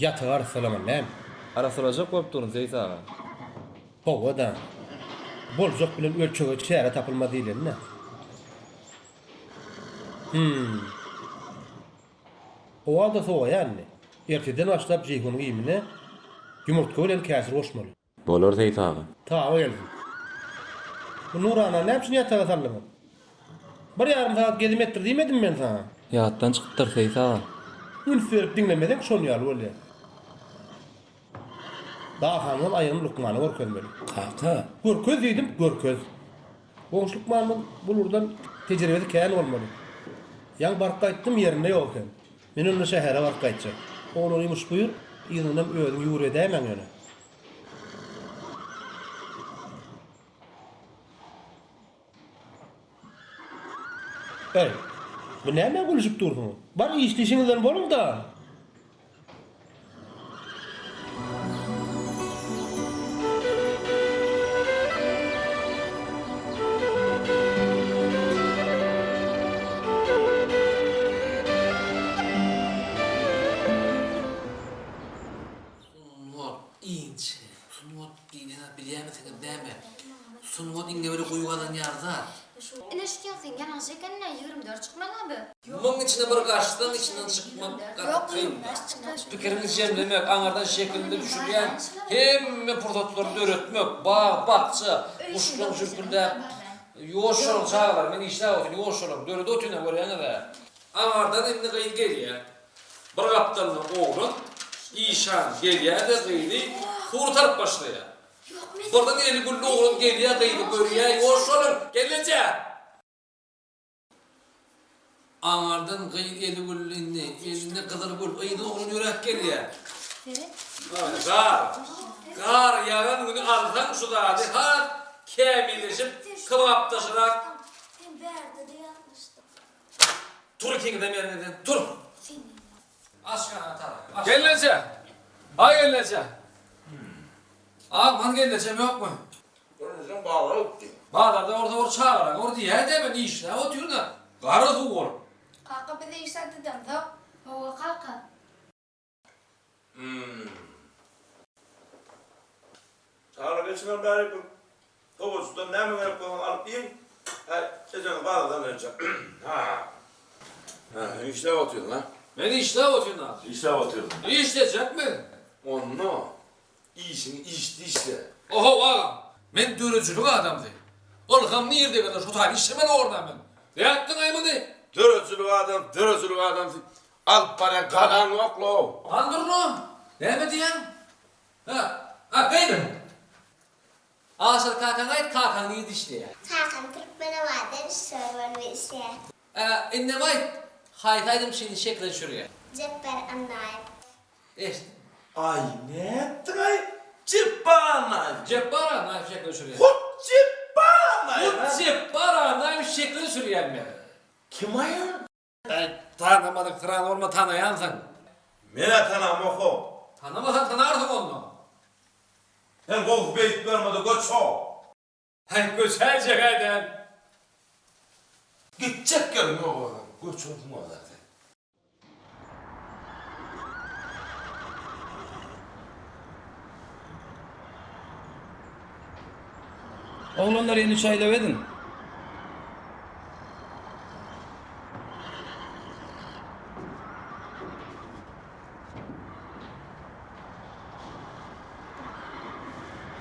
Ýatygy arsalaman näme? Arasalajak bolup durun Zeýt aga. Howa da. Boljak bilen ölçege çäre tapylmady diýlenme. Owa da sowa ýani. Erteden başlap jeyguny giýimine ýumurtga bilen käsir goşmaly. Bolar Zeýt aga. Tawa geldi. Bu Nurana näme üçin ýataga sallaman? Bir ýarym saat gezip etdir diýmedim men sana. Ýatdan çykypdyr Zeýt aga. Ülferip dinlemeden şonu ýaly bolýar. Daha hanım ayağını Lukman'a görkezmeli. Kaka. Görköz diýdim, görköz. Boş Lukman'ın bulurdan tecrübesi kän bolmaly. Ýa bark gaýtdym ýerinde ýok eken. Men onu şähere bark gaýtjak. Onu ýumuş buyur, ýygynym özüm ýure dämen ýöne. Ey, bu näme gülüşip durdyň? Bar işleşiňizden bolun da. Sunwat diýene bilýärmiň däme. Sunwat inge böyle guýgadan ýarda. Eleşken sen ýanaş ekenine 24 çykman abi. Muň içine bir gaçdan içinden çykmak Yok, kyn. çıkmaz. Pikiriniz jemlemek, aňardan şekilde düşürýän hemme purdatlary öğretmek, bağ, bahçe, kuşlar jürkünde yoşurum çağlar, men işler otyny yoşurum, dörede otyna görýän de. Aňardan indi gyýy gelýär. Bir gapdalyň oğlun işan gelýär de gyýy, kurtarıp başlaýar. Buradan eli güllü oğlum gelýär, gyýy görýär, yoşurum, gelecek. Aňardan gyýy eli güllüni, elinde gyzyl gül, gyýy oğlun ýörek gelýär. Gar ýagan güni alsaň şu zady har kämilleşip kybapdaşyrak Sen berde de ýatmışdym. tur ikide menden tur. Aşağı atar. Gelece. Ay gelece. Man gelece mi yok mu? Önüzden bağlayıp diyor. Bağlarda orada çağırak, orada yerde ben işle, oturuyor da. Garı tuğur. Kalka bir de işler dedim da. Hava kalka. Sağlık geçinen beri bu kovuzdan ne mi verip koyun alıp yiyin. Geceni bağladan önce. İşte oturuyorsun ha. Ben işle oturuyor da. İşte oturuyorsun. İşleyecek mi? Onu iyisini içti işte. Oho ağam. Ben dörücülük adamdı. Olgam nerede kadar şu tane işlemen orada ben. Ne yaptın aymanı? Dörözülük adam. Al para kalan yok lo. Andır no. Ne mi diyen? Ha benim. Asıl kakan ait kakan neydi işte ya. Hakan Türkmen'e vardır, server ve ise İnne vay. Haytaydım şimdi şeklen şuraya. Cepper anlayıp. İşte. Ay ne ettin ay? Cippanay. Cebbara naif şeklen şuraya. Hut cippanay. Bu cebbara naif şeklen şuraya mi? Kim ayın? Tanımadık tıran olma tanıyansın. Mene tanam oku. Tanımasan tanardın onu. Hem kol beyt vermedi koç o. Hey göçelecek hayden. Gidecek gelin o adam. Koç olma zaten. Oğlanlar yeni çayla edin.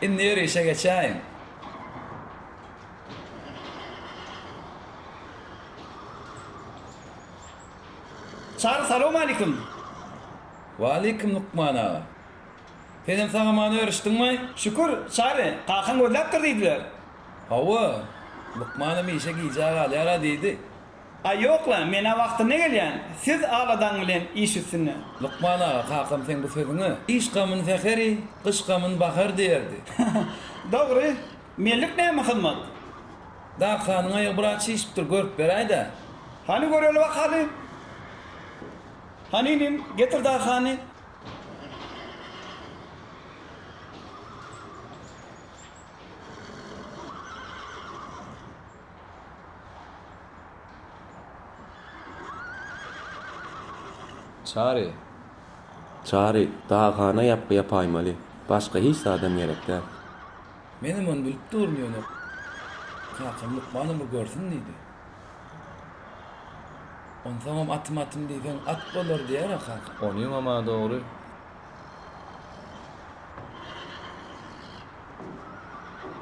Inni yürü işe geçeyim. Çağrı selamun aleyküm. Ve aleyküm Lukman ağa. Benim sana mani örüştün mü? Şükür Çağrı, kalkan gözleptir deydiler. Hava. Lukman'ım işe giyeceği alara deydi. Ay yok lan, mene vaktine gelyen. Siz ağladan bilen iş üstüne. Lukman ağa kakam sen bu sözünü. İş kamın fekeri, kış kamın bakar derdi. Doğru, mellik ne mi hizmet? Da kanına yıbraçı işiptir görüp beray da. Hani göreli bakalım? Haninim, getir daha hani. Çağrı. Çary, dağana yapaymaly. Başga hiç adam gerek däl. Menim onu bilip durmuyor. Kakam Lukman'ı görsün neydi? Ondan atım diyken at bolur diýer kaka. Onuň ama dogry.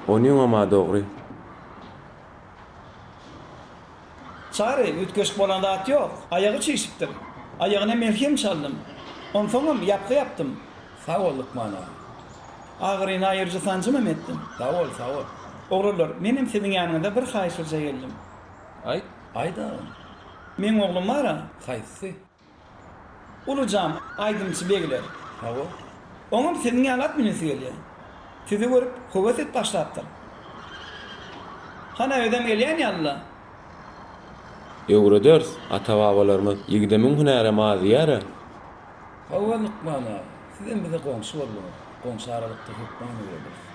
Onuň ama dogry. Çary, ütkeş bolanda at yok. Ayağı çeşipdir. Ayağına merhem çaldım. Ondan yaptım. Sağ ol Lukman abi. Ağrıyna ayırcı sancımı ettim. Sağ ol. Oğullar, menim senin yanında bir haýşyrja geldim. Ay, ayda. Men oğlum var ha, Kaysı. Ulucam, aydımçı begler. Sağ ol. Oňam senin ýalat menisi gelýär. Sizi görüp höwes et başlapdyr. Hana ödem gelýän ýalla. Ýöwre dörs, ata-babalarymyz ýigdemin hünäre mazyýara. Sağ ol Lukman abi. Sizin bize komşu bolmaly. Komşu aralykda hukman öýrendir.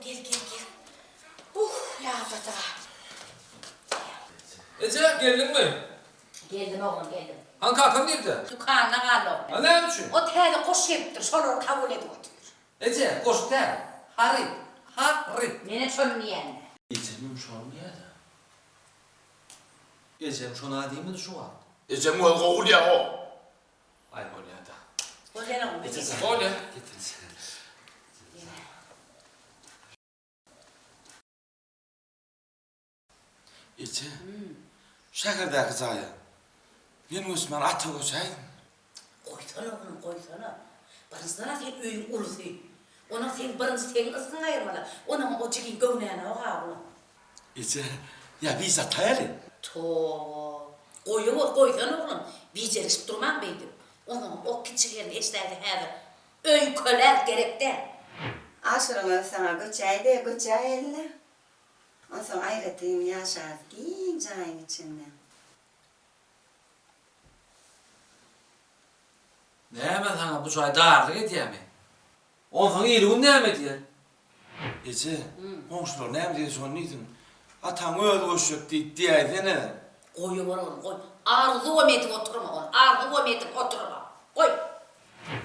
Gel. Ya tata. Ece geldin mi? Geldim oğlum geldim. Hangi kakam nerede? Dükkanına kaldım. Ha ne için? O teyze koş yaptır. Sonra kabul edip otur. Ece koş der. Harry. Mene çölmeyen. Ecemim şu an nerede? Ecem şu an değil mi şu an? Ecem ol goğul ya o. Ay o nerede? O gene oğlum. Öyle. Ece. Şäherdäki zaýa. Men Osman ata goşaýdym. Koysana oğlum koysana. Barısına sen öyün ulusu. Ona sen barınsı senin ısın ayırmalı. Ona o çekin göğneyene o havlu. Ece. Ya biz ataýaly. Koysana oğlum. Becerişip durmam beydim. Onun o küçüklerini eşlerdi hadi. Ön köler gerekte. Aşırıma sana göçaylı. O zaman ayrıtayım yaşar giyin cayın içinde. Ne hemen sana bu çay dağırlık ediyor mi? Ondan iyiliğin ne hemen ediyor? Ece. Komşular näme diýär şonu diýdin? Ataň öýde goşup diýdi ne? Koyu var oğlum koy. Arzu etip oturma oğlum. Arzu etip oturma. Koy.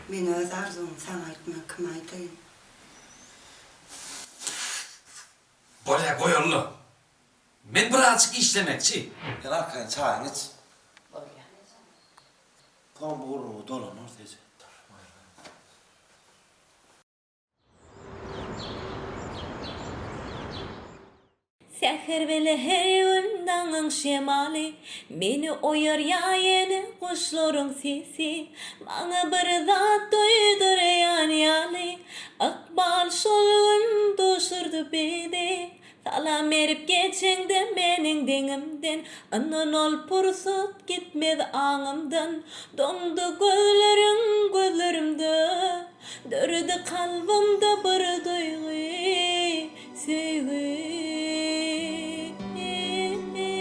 Ben öz arzum sana aytmak kımaytayım. Böyle koyullu. Ben birazcık işlemekçi. Gel arkadan çayını iç. Oraya. Tam boru dolanır Ece. Seher bile her yönden şemali Beni oyar yayını kuşların sesi Bana bir zat duydur yali Akbal şolun doşurdu bedi Salam erip geçendi menin denimden Anan ol pursut gitmedi ağımdan Dondu gözlerimde Dördü kalbimde bir duygu Sevgi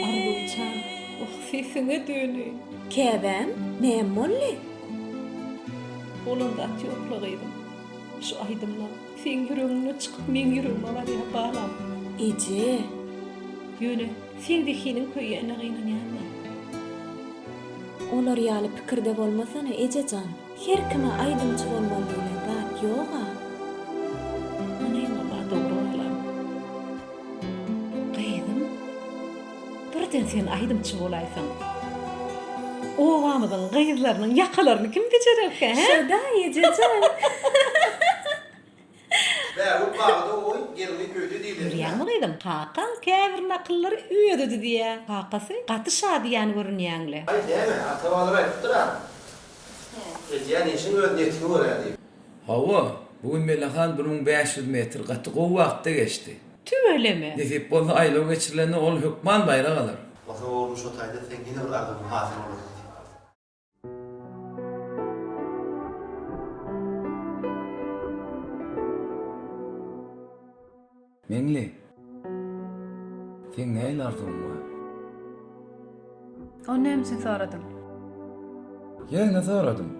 Arduçan, sesine dönün. Kevem, ne molli? Olanda atıyorlarıydım. Şu aydımla, sen yüreğine çıkıp men yüreğime var ya bağlam. Ece. Yöne, sen de senin köyüne yanına. Olar yalı pikirde bolmasana Ececan. Her kime aydımçı bolmalıyla dat yoga. Anayım Allah doğru alam. Kıydım. Birden sen aydımçı olaysan. Oğamızın kıyızlarının yakalarını kim geçirir ki? Şurada Ececan. Ben bu bağda oy gelini köyde değilim. Yürüyen mi kıydım? Kakan kevirin akılları üyödü diye. Kakası katı şadi yani görünüyenle. Ay değil mi? Atabaları ayıptır ha. Yani işin ödnetini var ya diyeyim. Hava, bugün Melahan 1500 metre katı o vakti geçti. Öyle mi? Nesip bolu aylo geçirilenle ol hükman bayrağı alır. O zaman olmuş o tayda sen yine bir adamın hazır olur. Meňli. Sen näil arzuňa? Onu hemsin soradım. Ýa-ni soradım.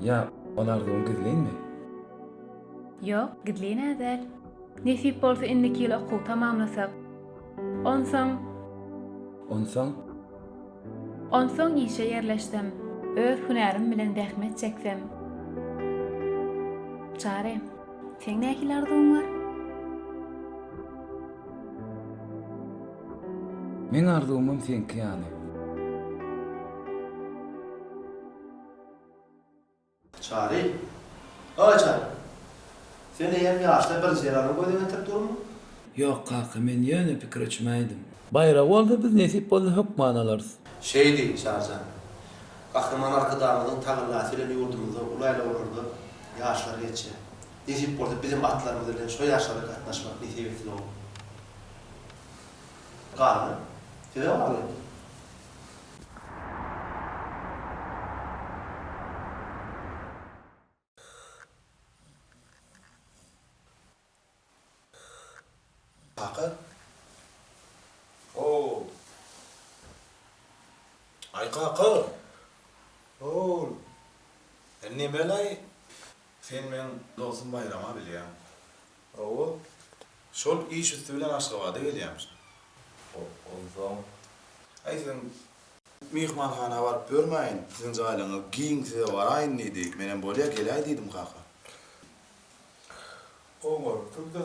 Ya olardyň gizlenmi? Yok, gidliğine edel. Nesip bolsa indiki yıl okuw tamamlasak. Onsoň işe yerleşsem, öz hünerim bilen dähmet çeksem. Çare, sen näkil arzuň bar? Men arzuğumum senki ýany. Çare. O çare. Sen hem yaşda bir jelany gözüne tirip durmy? Yok kaka, men ýöne pikir etmeýdim. Bayrak bolsa biz nesip bolsa hukman alarys. Şey değil Şarjan. Kahraman arkadaşımızın tağırlasıyla yurdumuzda ulayla olurdu. Yaşlar geçe. Nesip burada bizim atlarımızla şu yaşlarda katlaşmak nesibetli oldu. Karnı. Size var mı? Kaka. Oo. Ay kaka. Oo. Ne belay? Sen men dostum bayrama bilýär. Oo. Şol iş üstü bilen Aşgabat'a gelýärmiş. Onsoň. Ay sen mihmanhana baryp görmäýin. Sizin jaýlaňa giňse baraýyn diýdik. Menen bolýa gelýär diýdim kaka. Oňor turda.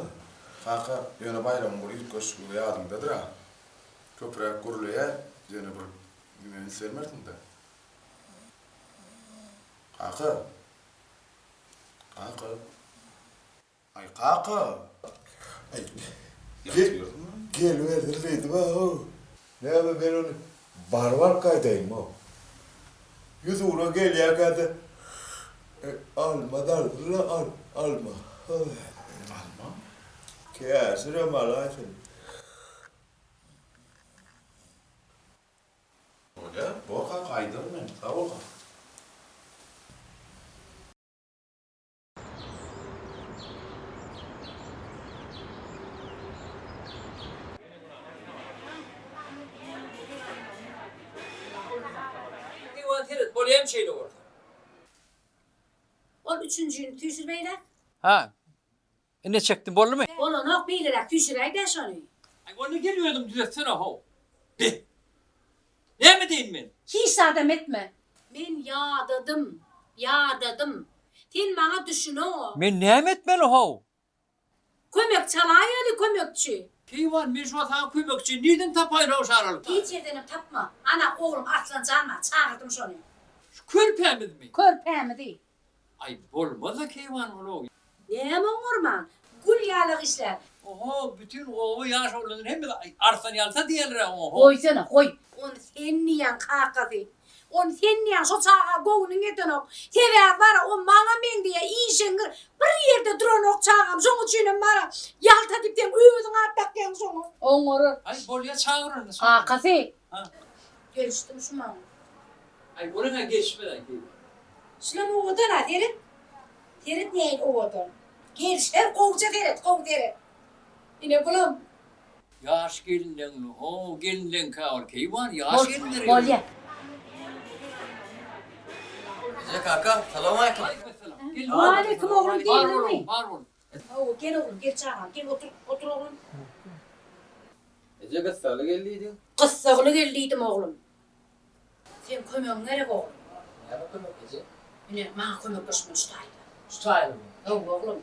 Kaka, ýöne bayram gurup köşküle ýadymdadyr ha. Köprek gurulýar, ýöne bir meni sermerdiň-de. Kaka. Kaka. Ay kaka. Ay. Gel verdirdim ha. Ne abi ben onu barbar kaydayım o. Yüzüğüne geliyor kadar. Alma dardır alma. Alma? Kesir malaysın. Öyle, boka kaydırma. Sağ ol. Bolýan şeyle orada. 13-nji tüsürmeýler. Ha. Ne çektin bollu mu? Onu nok bilerek tüsürek de şonu. Ay onu geliyordum düzeltsene ho. De. Ne mi deyin men? Hiç adam etme. Men yadadım. Sen bana düşün o. Men ne mi etmeli ho? Kömek çalaýardy kömekçi. Keyvan men şu sana kömekçi neden tapayla o şaralık? Hiç yerden tapma. Ana oğlum aslan canma çağırdım şonu. Körpemiz mi? Körpemidi. Ay bolmaz keyvan onu. Ne orman? Gül yağlık işler. Oho bütün oğu yaş olanın hem de arsan yalsa diyeler oho. Koysana koy. Onu sen niyan kakası. Onu sen niyan şu çağa goğunun eten ok. Teve var o bana men diye işingir. Bir yerde duran ok çağım. Şonu çiğnem bana. Yalta dipten üyüdün attak gen şonu. Oğurur. Ay bolya çağırın. Kakası. Ha. Görüştüm şu mağın. Ay oraya geçmeden ki. Şuna mı odan ha derit? Derit neyin odan? Gelişler kovca derit, kov derit. Yine bulum. Yaş gelinden ho gelinden kavur keyvan yaş gelinleri. Bolya. Ece kaka, selam aleyküm. Aleyküm oğlum değil mi? Var oğlum. Gel oğlum gel çağır. Gel otur oğlum. Ece kıssalı geldiydin. Kıssağını geldiydim oğlum. Sen kömüğün nereye oğlum? Ne bakın Ece? Yine bana kömük başımı tutaydı. Tutaylı mı? Yok oğlum.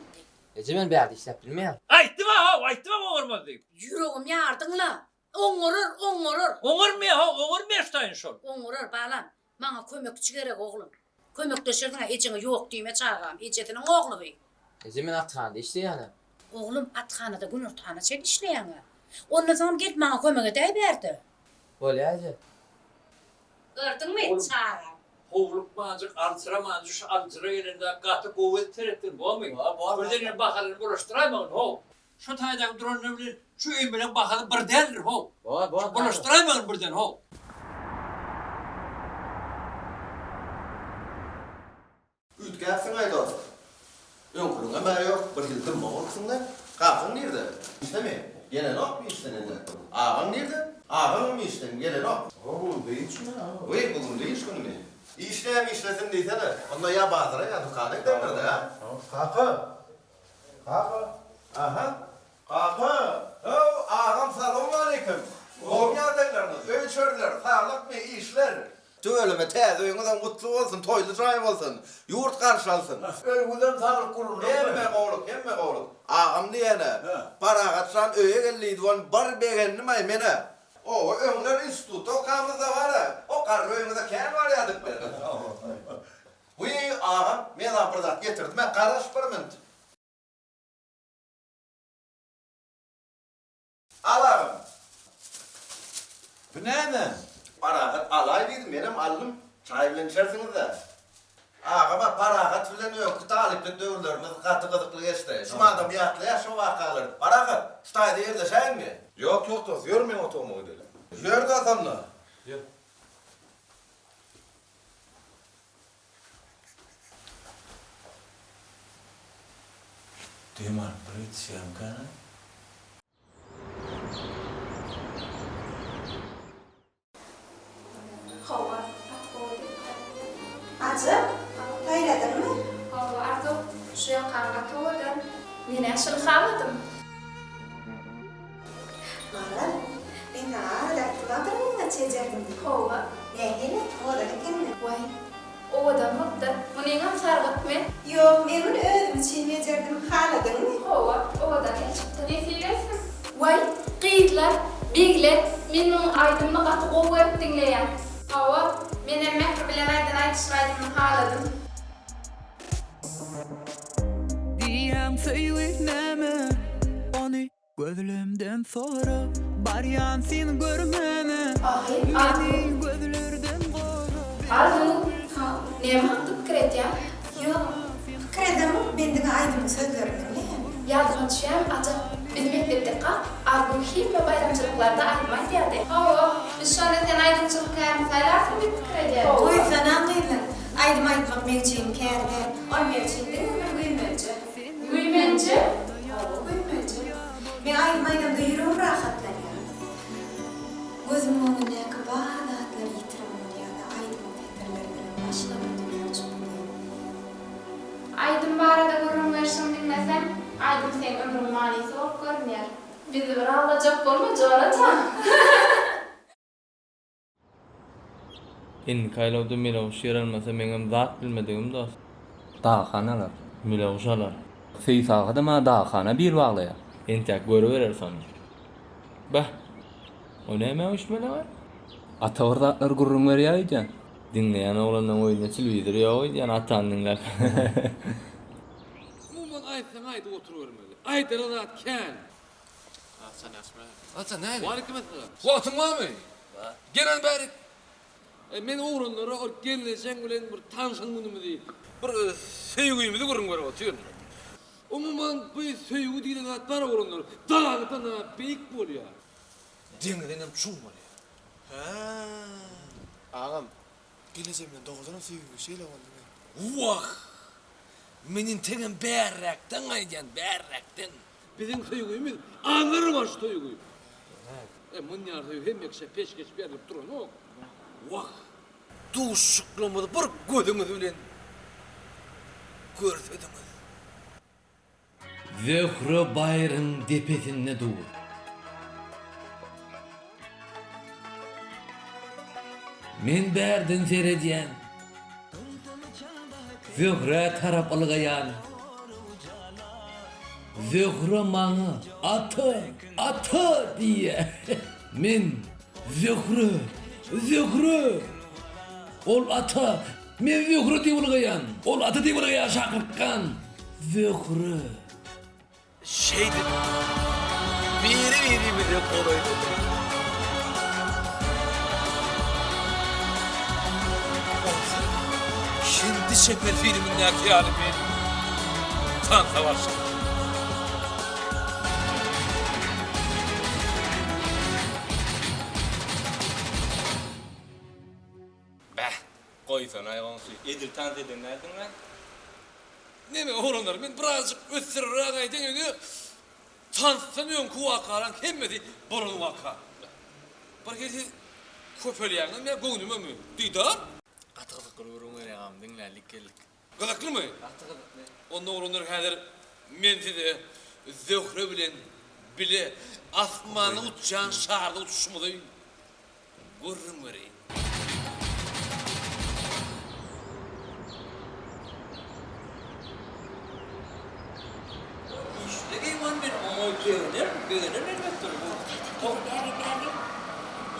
Ece ben bir yerde işlep bilmeyen. Ayttıma ha, ayttıma mı olmaz deyip. Yüreğim yardınla. Oğurur. Oğur mu ha, oğur mu yaştayın şol? Oğurur bağlan. Bana kömükçü gerek oğlum. Kömük dışarıdan içine yok düğme çağırım. İcetinin oğlu bey. Ece ben athanede işte yani. Oğlum athanada günürthanı sen işleyene. Ondan sonra git bana kömüğe deyberdi. Bolya Ece. Gördün mü çağırım? Hovluk macık, altıra macık, şu altıra yerinde katı kuvvet terettin bu mu? Birden bakalım buluşturaymanın ho. Şu taydak duran ne bilir, şu ümmenin bakalım bir derdir ho. Buluşturaymanın birden ho. Ütkäpsin ayda. Ön kulunga bäri yok. Bir hildim moğolksın da. Kapın nerede? İşte mi? Gelen ok mu istenedi? Ağın nerede? Ağın mı isten? Gelen ok. Oğul değil mi ha? Vay bugün değil günü mü? İşleyen işlesin desene. Onda ya bazıra ya dükkanı giderler de ha. Kapı. Kapı. Aha. Kapı. Oh, ağam selamun aleyküm. Oğum yardaylarınız, ölçörler, sağlık mı işler? Söyleme teyze, önünden mutlu olsun, toylu çay olsun, yurt karşılansın. Önünden sağlık kurulur. Emme oğlum. Ağam diyene, para kaçsan öye gelliydi, onu bar beğendim ay mene. O önler istu, tokamızda var ha. O karı önüde ken var yadık ben. Bu ağam, men apırdat getirdim, ben karış pırmınt. Alağım. Bu ne mi? Parahat alay dedim, benim aldım. Çay bilen içersiniz de. Ağama parahat filan yok, talipli dövürlerimiz katı kıdıklı geçti. Şu adam yatlaya şu vakalar. Parahat, stayda yerleşen mi? Yok dost, görmüyorum otomobili. Yürü adamla. Yürü. Demar, bir şeyim kana. Hava, Acı, hayradın mı? Hava artık şuya kavga toğudan. Yine aşıl kavgadım. Mara, ben daha da tıvatırımla çecerdim. Hava. Ne hele, o da kendine. Vay. O da mutlu. Bunun sargıt mı? Yok, ben bunu ödüm çiğneyecektim, haladın mı? Hava. O da ne çıktı? Ne seviyorsun? Vay. Qiyitler, bigler, menin aydımını katı qoğup dinleyen. Hava. Benim mehri bilen aydın aytışmaydığını haladım. Diyen söyleme onu gözlerimden sonra baryan seni görmene beni gözlerden Arzu. Ne mahtup kret ya? Yok, kredim bendine aydın sözlerini ne? Yazmaçıyam acaba biz mektepte kal, Arzu kim ve bayramcılıklarda ayrılmayı derdi. Hava. Biz şu anda sen aydınçılık kayarını saylarsın bir fikir eder. Oy sana anlayın. Aydım aytmak mevciyim kerde. Oy mevciyim değil mi? Güymence. Güymence? Güymence. Ben aydım aydımda yürüyorum rahatlanıyor. Gözümün önüne kabar dağıtları yitiramam ya da aydım tekrar başlamadım ya çok Aydın barada gururun versin dinlesen, Aydın sen ömrün manisi olup görünüyor. Bizi bir alacak olma Jonathan. In kaylavda milavuş yaranmasa meňem zat bilmediğim dost. Dağxanalar, milavuşalar. Seysağa da ma dağxana bir baglaýar. Entek görüverer sanır. Bah. O näme işmele var? Ata ordatlar gurrun berýär eýen. Dinleýän oglandan oýuna telewizor ýok eýen atan dinläp. Mumun aytsan ayda oturuvermeli. Ayda rahat ken. Hasan asma. Hasan näme? Waleyküm assalam. Wagtyň barmy? Gelen bäri. Men oğrunlara o gelesen bilen bir tansın günümü değil. Bir söýgüýümdi gurrun berip otyr. Umuman bu söýgü diýen at bar oğrunlar. Dağlıdan beýik bolýar. Deňden çuň bolýar. Ha. Ağam, geleceğimden 9'dan söýgü şeyle oldu. Wah! Menin teňem bärrakdan aýdýan, bärrakdan. Biziň söýgüýimiz aňyrmaş söýgü. Mun ýa-da hemmekşe peşkeş berilip duran ok. Wah! Duşuklamady bir gözüňiz bilen görsedimiz. Zöhre bayrın tepesinde dur. Men bärden seredýän. Zöhre tarap algaýan. Zöhre maňa atı diýe. Men Zöhre. Ol ata, men Zöhre diýip algaýan. Ol atı diýip algaýan şakyrtkan. Zöhre. Şeydi. Biri de kolaydı. Şimdi Şeker filmindeki halimi tan savaşı. Koysan ayağın suyu. Edil tan dedin nereden lan? Neme oğlanlar ben birazcık öttürürüm aydan öyle. Tanstan önkü vakalan hemmeti burun vaka. Bir kez köpelýäňem ya göwnüme mi? Diýdar? Gatyglyk gururun öýregam diňlälik geldik. Gylykly mı? Onda olanlar häzir men size zöhre bilen bile asmany uçan şarda uçuşmaly. Görürüm bereyim. İşte geyman ben ama göğünür elbette. Bergi.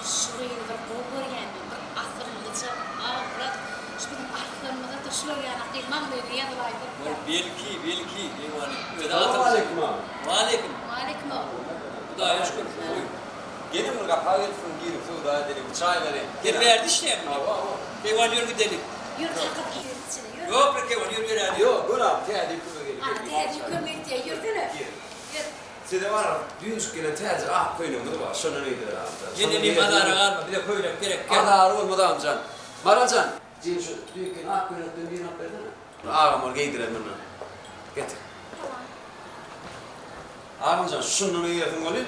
Şuraya da gol yani. Asırlıca ağırak. Şimdi aklımda da şuraya akılmam böyle ya da var. Belki geymanı. Selamun aleyküm abi. Aleyküm. Aleyküm. Bu da yaşkın. Gene mi kapağı gelsin girip suda edelim çay verelim. Gel verdi işte mi? Geyman yürü gidelim. Yürü kalkıp gidelim içine yürü. Yok be Geyman yürü herhalde. Yok dur abi tehdit kime gelir. Ana tehdit kime diye yürüsene. Size var düğün çıkıyla teyze köylümde var. Şuna neydi abi? Yine bir madara alma bir de köylüm gerek. Madara olmadı amcan. Maracan. Cin şu düğün köylümde düğün yapardın. Ağam ol giydirelim bunu. Getir. Amcan şunu neydi oğlum?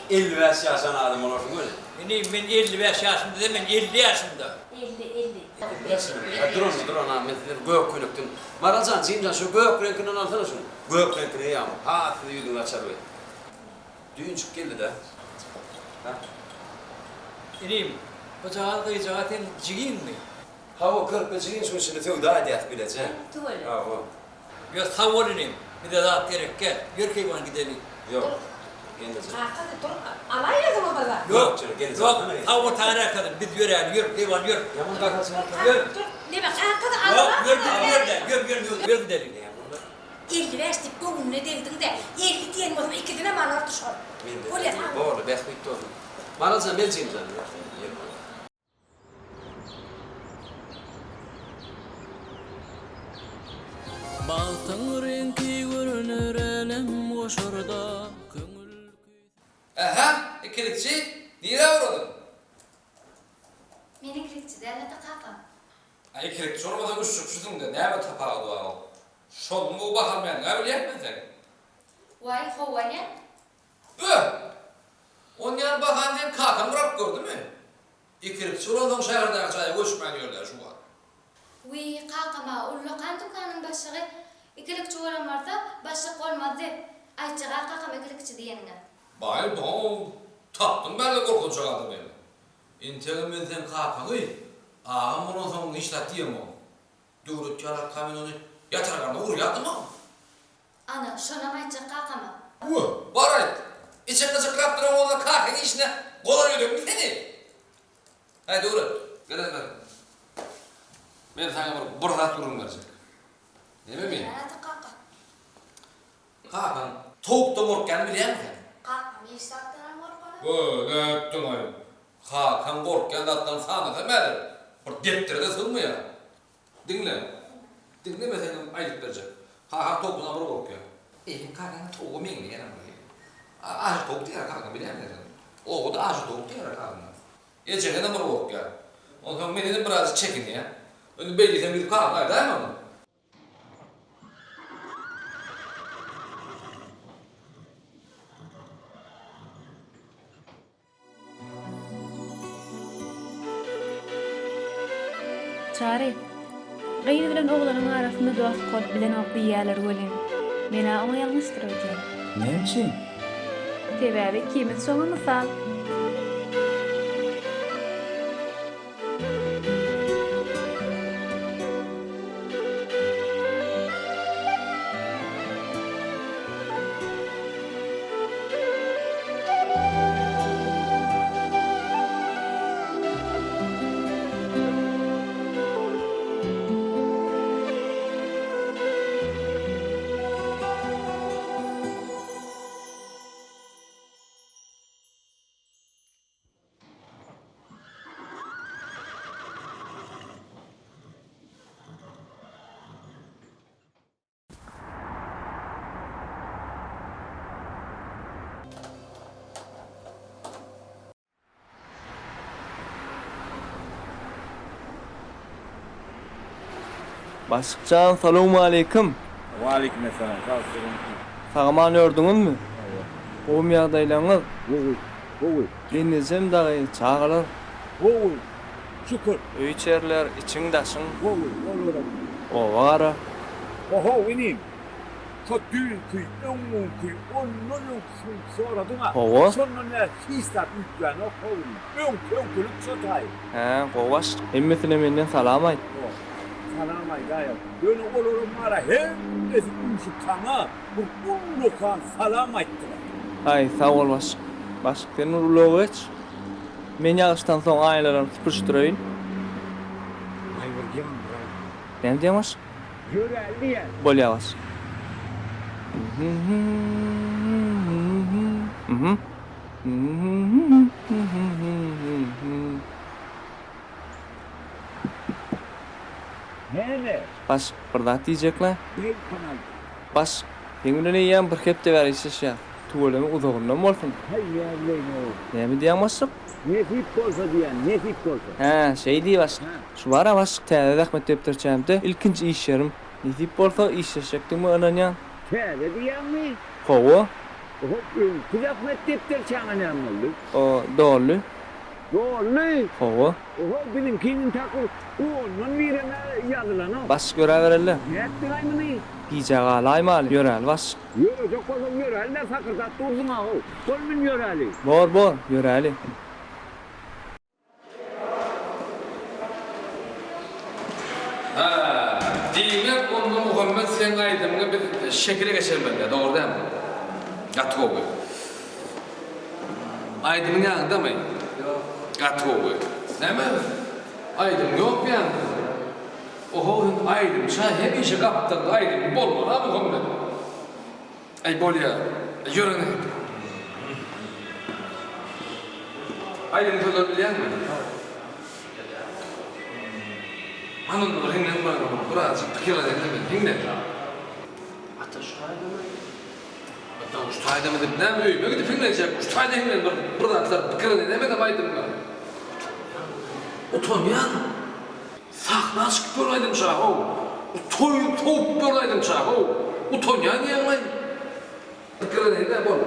55 yaşan adam olursun öyle. Ben 55 yaşımda değil, ben 50 yaşımda. 50. Durun ha, mesela gök kuyruktun. Maracan, Cimcan şu gök renkinin altına şunu. Gök renkini yağmur. Ha, sizi yüzünü açar böyle. Düğün çık geldi de. Ha? İneyim, bacağı kıyacağı ten cigin mi? Ha o kırpı cigin şunu şimdi tüy daha ediyat bilece. Tuvalet. Ha o. Ya savur ineyim, bir de daha gerek gel. Yürü keyvan gidelim. Yok. Geleceğim. Kalkıp dur. Alayla mı baba? Yok canım, geleceğim. Yok, savur tane kadın, biz yürüyelim, yürü keyvan yürü. Yaman kakasın. Yürü. Ne bak kalkıp Yok, alayla. yürü gidelim. 50 versin gönlüne deldin de 50 diyelim o zaman 2 tane malar düşer. Öyle tamam. Doğru, bekliyor doğru. Maracan ben Cimcan. Baltın renki görünür elem oşurda köngül. Aha, ikilikçi, nire uğradın? Meni kirikçi derle de kakam. Ay ikilikçi sormadan uçuşuzdun da ne mi tapağı dua o? Şolun bu bakalmayan ne bileyim ben sen? Vay hovanya. On yan bakan sen kakan bırak gördü mü? İkilikçi uğradın şehirden çaya uçmayan yolda şu var. Wi kakama ullokan dukanın başığı ikilikçi olamarsa başlık olmaz de. Ayçağa kakam ikilikçi diyenine. Bay bu, tattım ben de korkunç ağadı benim. İntelim ben sen kakanı, ağam bunun sonunu işlet diyem o. Dürüt yarak kamyonu yatarlarına uğrayadım mı? Ana şona mayçak kakama. Var et. İçimde çıkıraptıran oğlan kakanın işine kolanıyordum bir seni. Haydi uğra, gel. Ben sana burada durum verecek. Ne mi? Hadi kaka. Kakan, tavukta morkken biliyor musun? Kakam iştahtan korkana. Ne ettin ayı? Kakan korkken dattan sana demedir. Bir deptere de sığmıyor. Dinle. Dinleme senin aylık verecek. Kakan tavukuna bir korkuyor. Kakan tavuğu mengli yerim buraya. Ağaç tavuk diyor kakan biliyor musun? O da ağaç tavuk diyor kakan. Geçen de bir korkuyor. O zaman beni de biraz çekin ya. Önü belli sen bir kakan değil mi? Çare. Gayri bilen oğlanın arasında dost kod bilen oklu yiýärler gölen. Mena oňa ýalňyşdyrajak. Ne için? Sebäbi kimet soňa mysal. Başıkcan, salamu aleyküm. Aleykümselam. Sağman ördüňizmi? Oğum ýagdaýlaryňyz? Dinlesem dagy çağılar. Şükür. Öýçerler, içiň daşyň. Owa gara. Oho, inim. Çok düğün kuy, ömrün kuy, onların soradına. Oho. Sonra ne histat yüklen o kovun. Önkülük çotay. He, gowaş. Hemmesine menden salam aýt. Salamay gaya. Dönü olurum ara hem esi uşup sana bu unlukan salam ayttılar. Ay, sağ ol baş. Başyk sen urulyg geç. Men ýagşdan soň aýlaryny süpürşdirýin. Aýbyrgym. Näme diýmez? Göreldi ya. Bolýar baş. Nene? Baş, bir zat diýjekler. Bey kanal. Baş, heňine ýa bir hepde berýäs ya. Tuwalamy uzagyndan bolsun. Hay ýerleýin o. Näme diýmezsin? Nefip bolsa diýen, nefip bolsa. Ha, şey diýip baş. Şu bara baş, täze rahmet depdirçämde ilkinji iş ýerim. Nesip bolsa iş ýaşakdymy ananýan. Täze diýenmi? Howa? Hop, kızakmet depdirçäme näme boldy? O, dolu. Dolu. Howa? Oho, bizimkinin takı onun birine yazılan o. Baş göreberler. Nettin aymını. Diýjaga alaýmaly, ýörel baş. Yürü, çok olsun yürü. Elle sakırdat durdun ha o. Kolmin yürü Ali. Bor, ýöreli. Diýmek onda Muhammed sen aýdymyňa bir şekile geçirmeli, doğru değil mi? Gatı ogu. Aýdymyň ýagdamy? Ýok. Gatı ogu. Näme? Aýdym ýok ýa-da. Oho, aýdym, şa hem işe gapdan aýdym bolmaly ha Muhammed. Ay bolýar. Ýörene. Aýdym töler bilýärmi? Anın hinnen var, birazcık tıkıla denlemen, hinnen. Ata şuhayda mı? Ata şuhayda mı deyip, ne mi? Öyle gidip hinnecek, şuhayda hinnen burada atlar tıkıla denlemen aydım ben. Otomyan, saklaş gibi olaydım şah o. Toyu toğup olaydım şah o. Otomyan yanmayın. Tıkıla denlemen bol.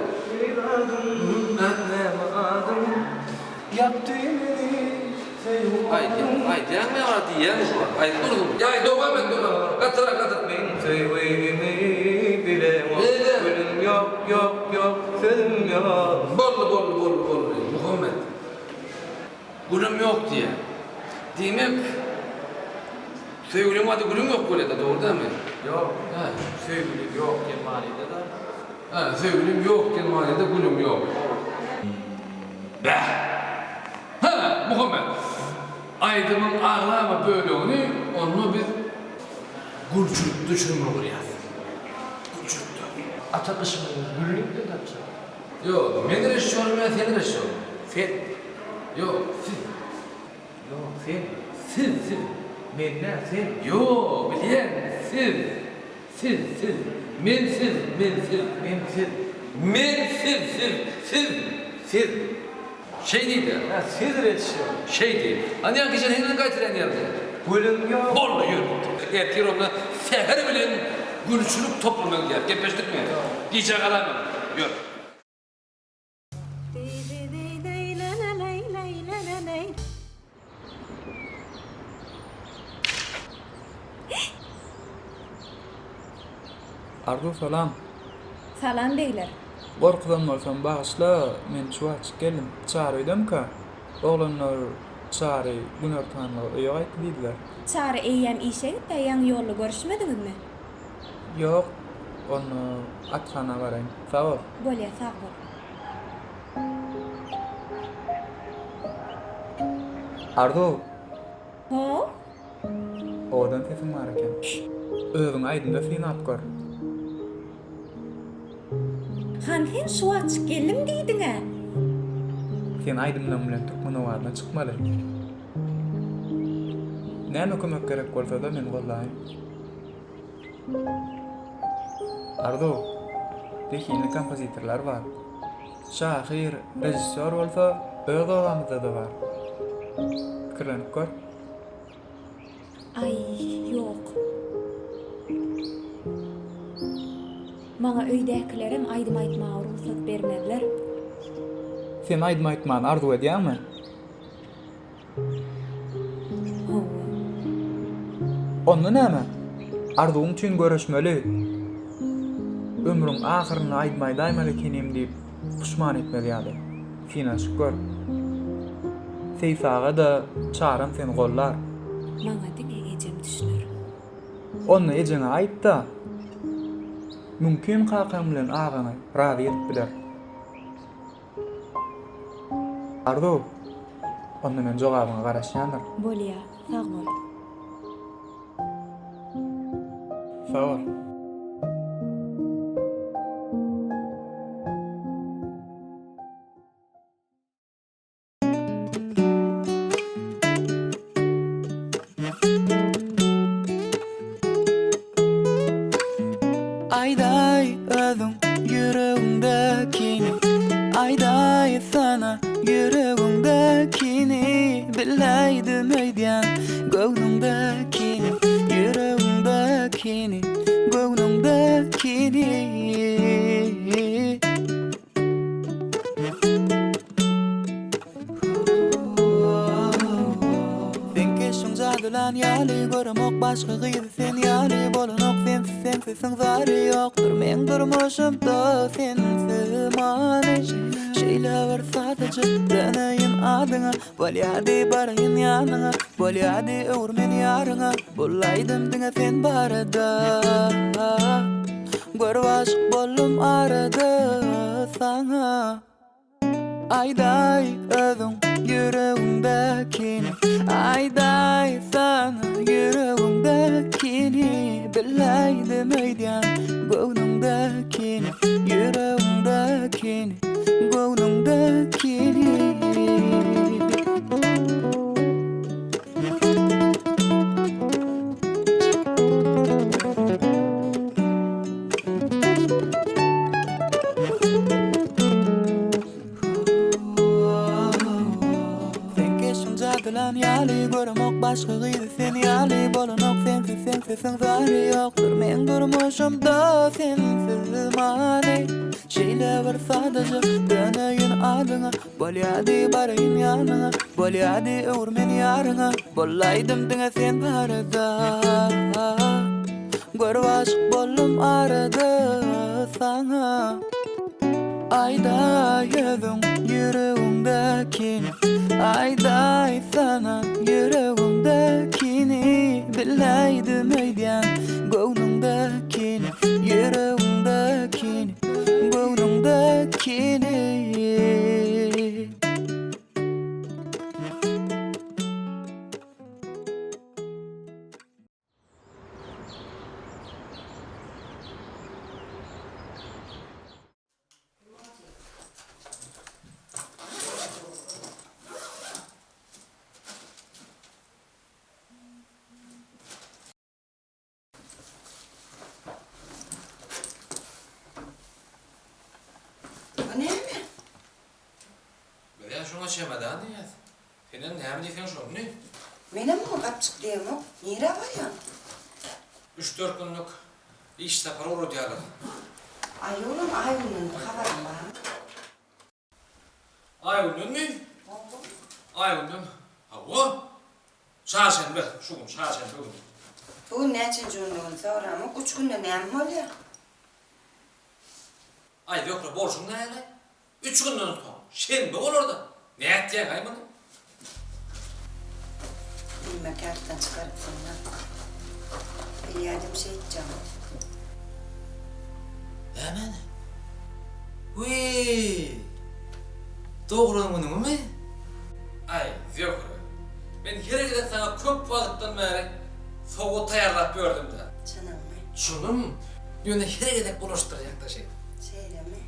Bir adım, annem adım, yaptığını Haydi yanmaya var diye. Haydi durdum. Ya doğma ben doğma. Katır. Men sevgimi bilemem. Gülüm yok, sözüm yok. Bol. Muhammed. Gülüm yok diye. Demek sevgilim adı gülüm yok böyle de doğru değil mi? Yok. Ha. Sevgilim yok kemalide de. Ha, sevgilim yok kemalide gülüm yok. Ha, Muhammed. Aydımın ağlama bölüğünü, onu biz gülçürüktü çürümür ya. Gülçürüktü. Ata kısmı gülük de tapsa. Yok, men reşiyorum ya, sen reşiyorum. Sen. Yok, Sen. Men ne sen? Yok, bilyen, siz. Men siz. Şey değil de. Ha, siz reçiyor. Şey değil. Hani yan geçen hemen kaytıran yerde. Gülüm yok. Bolla yürü. Erkeğin onunla seher bilen gülçülük toplumuna gider. Gepeştik mi? Diyecek adam mı? Yürü. Ardu salam. Salam beyler. Gorkudan bolsam bağışla, men şu açık geldim. Çağrıydam-ka. Oğlanlar çağrı gün ortanlığı öýe gaýtdy diýdiler. Çağrı eýýäm işe gitdi, ýaňy ýolda görüşmediňizmi? Yok, onu atkana baraýyn. Sağ ol. Bolýar, sag bol. Ardu, Ho? odan sesim bar eken. Özüň aýdynda seni apgar. Han sen şu açık geldim diýdiňe. Sen aýdymdan bilen Türkmenowardan çykmaly. Näme kömek gerek bolsa da men bolýan. Ardu, dehinli kompozitorlar var. Şahir, rejissor bolsa, öz adamyzda da var. Kirlenip gör. Ay, yok. Maňa öýdäkilerem aýdym aýtmagy ruhsat bermediler. Sen aýdym aýtmagyny arzu edýärmi? Onda näme? Arzuň üçin görüşmeli. Ömrüň ahyryny aýdmay daýmaly kenim diýip puşman etmeli ýa-da. Seni şükür. Seyfaga da çaram seni gollar. Maňa diňe ejem düşünür. Onu ejene aýt da. Mümkin kakam bilen ağany razy edip biler. Ardu. Onda men jogabyňa garaşýandyr. Bolýa, sag bol. Sağ ol. Ayday özüm yüreğimdekini, ayday sana yüreğimdekini, bileydim öýdän göwnüňdekini, yüreğimdekini, göwnüňdekini. Sen keşiň jadylan ýaly görmek başga gyzy sen ýaly bolanok sensiz zary ýokdur men durmuşymda sensiz many şeýleler sadece deneýin adyňa bolýady barýyn ýanyňa bolýady öwrmen ýaryňa bolaýdym diňe sen barada görwaş bollum arada saňa ayday özüň yüreğimdekini ayday sana yüreğimdekini bileydim öýdän göwnüňdekini yüreğimdekini göwnüňdekini. Jadylan ýaly görmek başga gyzy sen ýaly bolanok sensiz zary ýokdur men durmuşymda sensiz many şeýleler sadece deneýin adyňa bolýady barýyn ýanyňa bolýady öwrmen ýaryňa bolaýdym diňe sen barada görwaş bollum arada saňa ayday özüň yüreğimdekini ayday sana yüreğimdekini bileydim öýdän göwnüňdekini yüreğimdekini göwnüňdekini. Ben şuna çemadan diýär. Senin näme diýsen şonu? Menem o gapçyk diýem, nire barýan? 3-4 günlük iş sapary olur diýerler. Aýolum aýynyň habarym bar. Aýynyň? Aýynyň. Hawa? Şaşenbe, şu gün şaşenbe gün. Bugün näçe jönlüğün soramı 3 günde näme bolýar? Ay ýokra bolşuň näle? 3 günden unutma. Şenbe bolurda. Ne etdiň aýmany? Bilme kartdan çıkarıpsın lan. Bilýärdim şeýitjam. Hemen. Uy. Doğrulamanyňmy? Ay ýokra. Men heregide sana köp wagtdan beri soğuk taýarlap berdim da. Çanamy. Şunum, ýöne heregide buluşdurjak da şey. Şeýlemi?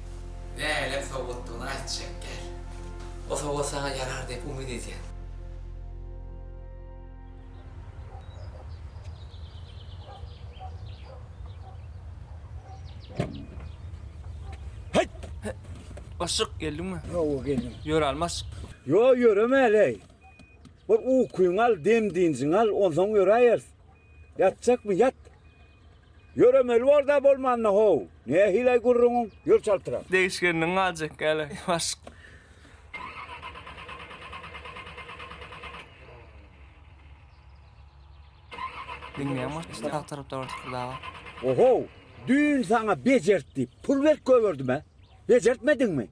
Näle soğukdygyny aýtjak gel. O soğuk sana yarar dep umid edýän. Başyk geldingmi? Ýok geldim. Ýöre almas. Yo yürüme Bir ukuyun al, demdiğinsin al, ondan yürüyür. Yatacak mı? Yat. Yöremel var da bolmanna ho. Ne hilay gurrun? Yol çaltıra. Değişkeninin alacak gel. Baş. Dinleyemez. Sağ tarafta var daha. Oho. Düğün sana becertti. Pul ver koyverdim ha. Becertmedin mi?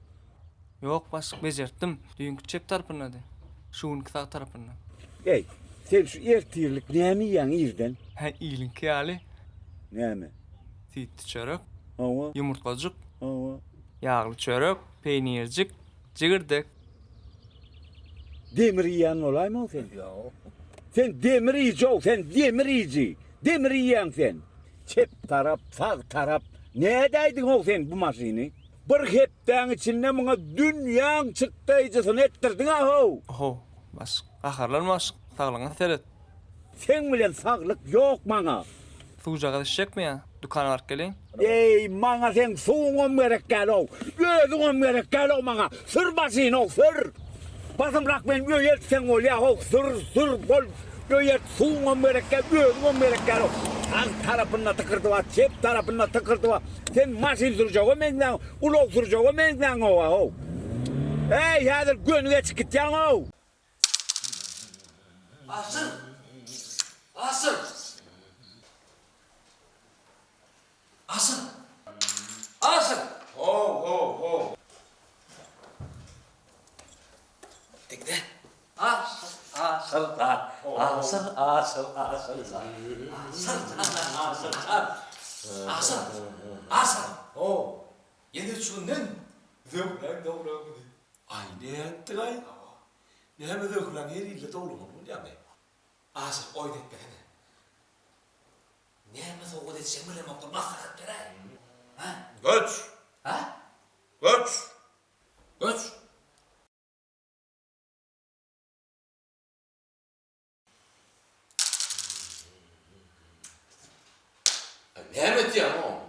Yok baş becerttim. Düğünkü çep tarafına de. Şuun sağ tarafına. Ey, sen şu ertirlik neymi yan irden? Ha iyilin kıyali. Neymi? Titti çörek. Ava. Yumurtacık. Ava. Yağlı çörek. Peynircik. Cigirdik. Demir yiyen olay mı sen? Sen demir yiyici ol, sen demir yiyici. Demir yiyen sen. Çep taraf, sağ taraf. Ne edeydin ol sen bu maşini? Bir hepten içinde bana dünyan çıktıycısını ettirdin ha ho. Ho. Baş. Aharlanmaz. Sağlığına seret. Sen bilen sağlık yok bana. Sucağa düşecek mi ya? Dükana var gelin. Ey bana sen suğun gerek gel ol. Gözün gerek gel ol bana. Sır basın ol, sır. Basım bırak ben göğet sen ol ya ol. Sır bol. Göğet suğun gerek gel, gözün gerek gel ol. Sağ tarafına tıkırdı var, cep tarafına tıkırdı var. Sen maşin süreceği menden, ulok süreceği menden o. Ey hadi gönlüne çıkıt yan o. Asıl! Asıl! Asıl! Asıl! Ho. Dikde. Asıllar. Asıl. Oh. Yine düşündün. Zöklen doğru. Ay ne ettin ay? Ne hem zöklen yeriyle doğru mu bu yani? Asıl oydet beni. Ne hem soğuk edeceğim öyle mi okul masraf bere? Ha? Göç. Ha? Göç. Göç. Ne hem diyen o?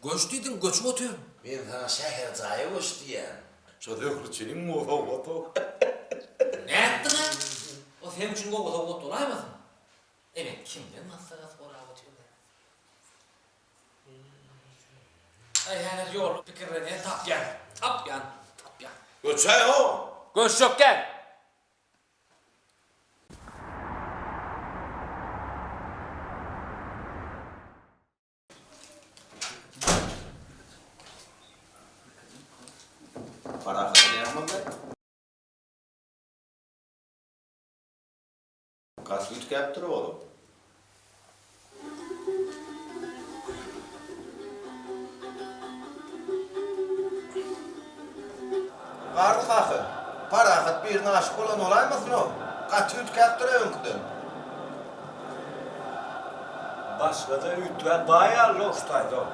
Göç dedim, göç mü otuyorum? Ben sana şehir zayı göç diyen. Şu zökürçünün mu oto? Ne ettin lan? O senin için oto olaymasın? Evet, kimden masraf oraya otuyorlar? Ay yani yol fikirlerine tap yan. Göç ay o. Göç yok gel. Para kadar yapmam ben. Kaç güç yaptır oğlum? Kardı kakı. Para akıt birine aşık olan olay mısın o? Kaç güç yaptır önküdün. Başka da ütver bayağı lokstaydı o.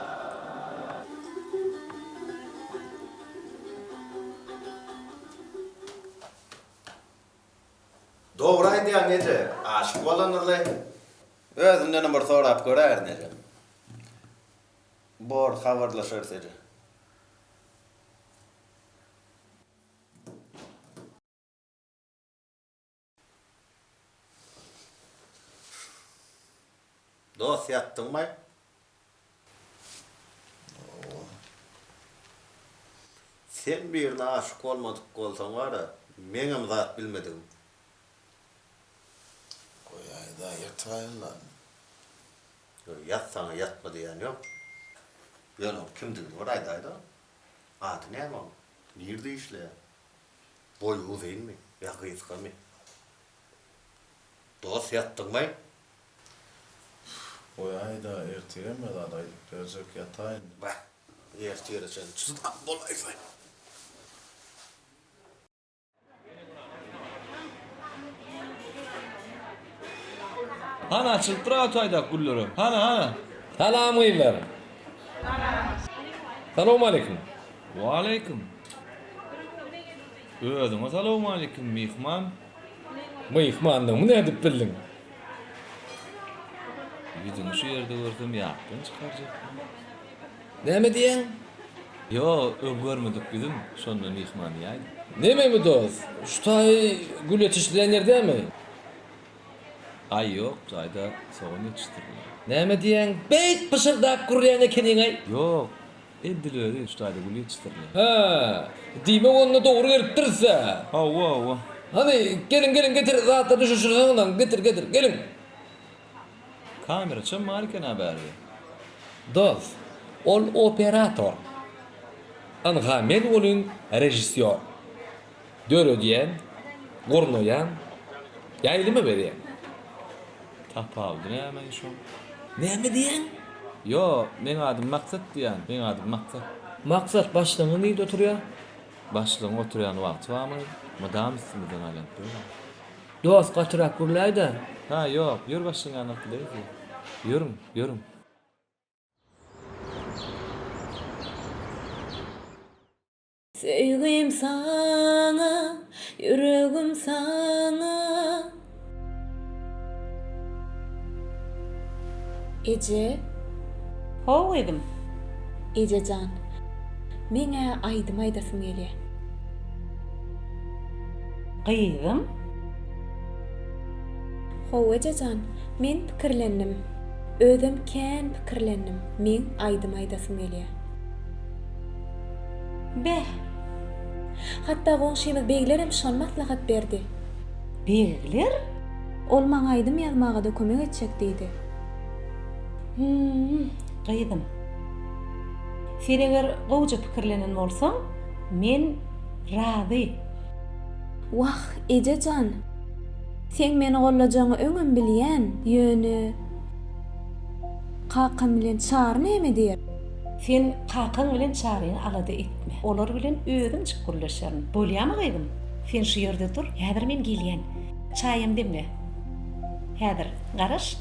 Doğraydı ya nece? Aşık olanırlı. Özümden bir sorap görer nece? Bor haberlaşır sece. Dost yattın mı? Sen birine aşık olmadık olsan var da, benim zat bilmedim. Koyay da yatayın lan. Yatsana yatma diyen yok. Yani kim dedi oradaydı? Adı ne ama? Nerede işle? Boyu uzayın mı? Yakıyıska mı? Dost yattın mı? Koyay da ertiremedi aday. Gözök yatayın. Bak, ertireceksin. Çızdan dolayısın. Hana açılıp dura otayda gulları. Hana. Selam iyler. Selamun aleyküm. Wa aleyküm. Özüme selamun aleyküm mihman. Mihmandım ne edip bildin? Yüzünü şu yerde görsem yaptın çıkaracak. Ne mi diyen? Yo, görmedik bizim. Sonra mihman yani. Ne mi dost? Şu tay gül yetiştiren yerde mi? Ay yok, ayda soğan yetiştirmiyor. Näme diýen? Beyt pışırdak gurýan ekeniňe. Yok. Edilöri üstadi gülü yetiştirle. Ha, diýme onu dogry gelipdirse. Hawa. Hani gelin getir zatda düşüşürsen ondan getir gelin. Kamera çam maliken haberi. Dost, ol operator. Anha men olun rejissyor. Dörö diýen, gornoyan, ýaýlymy berýän. Tapawdy näme şu? Näme diýen? Yo, men adım maksat diýen. Men adım maksat. Maksat başlygyny diýip oturýar. Başlygyň oturýan wagt barmy? Madam ismiden alan. Dost gatyrak gurlaýda. Ha, yok. Ýür başlygyň anlatdylar. Ýürüm. Sevgim sana, yüreğim sana. Ece, Ho edim. Ececan. Meňe aýdym aýdasym gelýär. Gyýdym. Ho Ececan, men pikirlendim. Özüm kän pikirlendim. Men aýdym aýdasym gelýär. Beh, Hatta goňşymyz beýlerim şol maslahat berdi. Beýler? Ol maňa aýdym ýazmaga da kömek etjek diýdi. Gyýdym. Sen eger gowja pikirlenen bolsaň, men razy. Wah, Ececan. Sen meni gollajagyňy öňüm bilýän, ýöne kakam bilen çar näme diýer? Sen kakaň bilen çaryny alada etme. Olar bilen özüm çykyрлaşaryn. Bolýarmy gyýdym? Sen şu ýerde dur. Häzir men gelýän. Çaýym demle. Häzir garaş.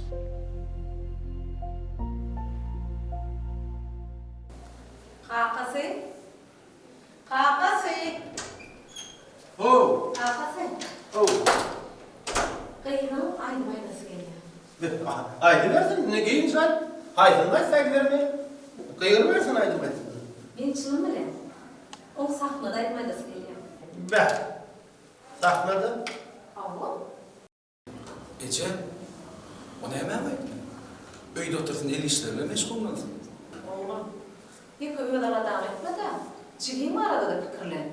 Kakasy. Oh. Kakasy. Oh. Gyýdym, aýdym aýdasy gelýär. Aydın versin, ne giyin sen? Haydın kaç saygılarını? Kıyır versin aydın kaç. Men çynym bilen. O sahnada aýdym aýdasy gelýär. Be, sahnada. Awa. Ece, o näme aýtdy? Öýde otursun el işlerle meşgul bolmasyn. Oğlum, bir köýde adam etmedi. Çigin arada da pikirlen.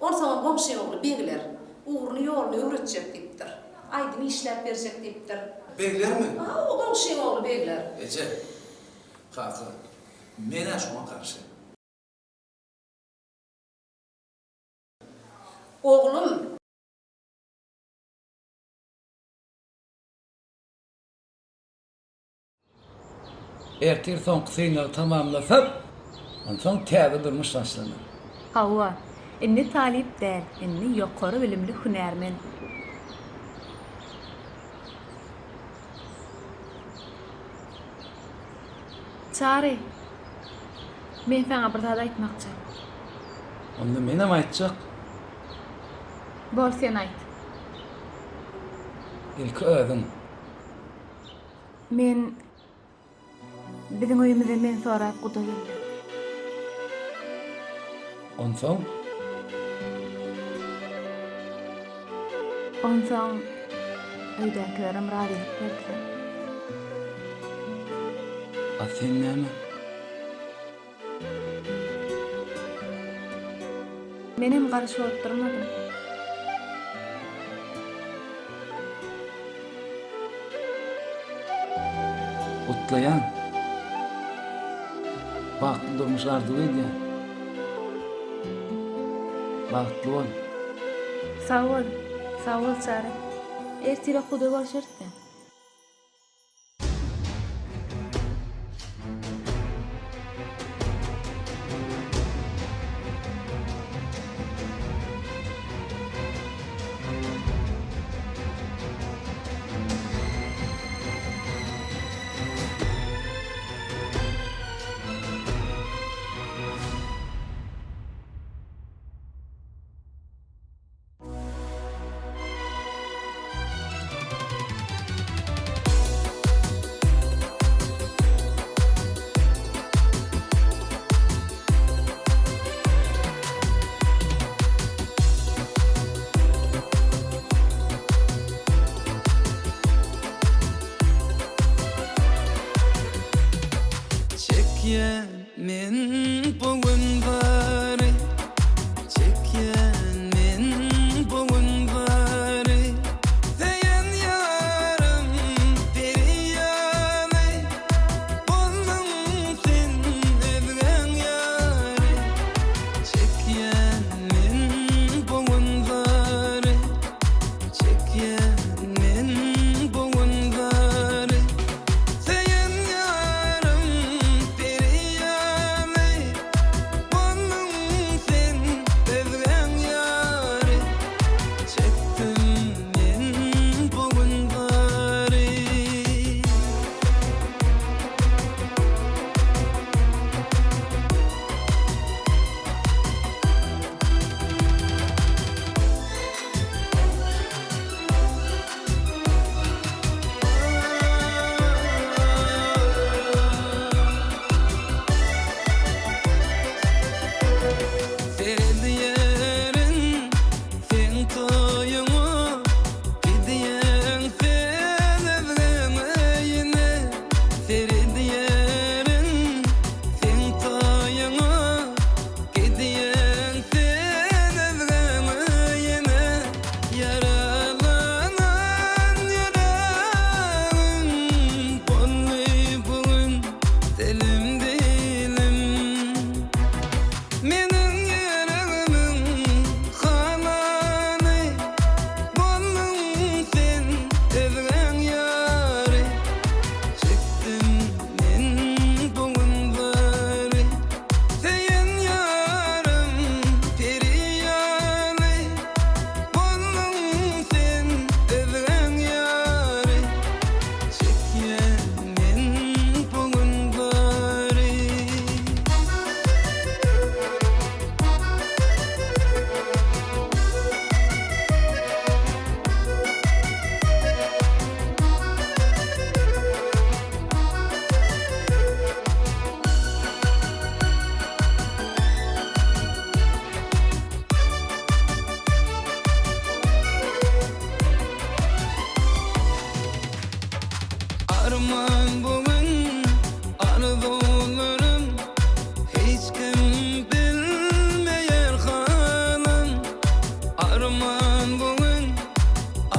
On sana komşy ogly begiler. Uğurny ýolny öwretjek diýipdir. Aýdymy işläp berjek diýipdir. Begilermi? Ha, o komşy ogly begiler. Ece, kaka, mene şoňa karşı. Oğlum, Ertir soň syňy tamamlasap, onsoň täze durmuş başlanır. Hawa, inni talip däl, inni ýokary bilimli hünärmen. Çary. Men sana bir zat aýtmakçy. Onda menem aýtjak. Bol sen aýt. Ilki özüm. Men biziň öýümizde men sonra guda geldi. Onsoň öýdäkilerim radylyk berdiler. a sen näme? Menem garşy bolup durmadym. Utlayan. Baktlı durmuş arzuw edýär. Baktly bol. Sağ ol Çary. Ertire Huda görüşürse.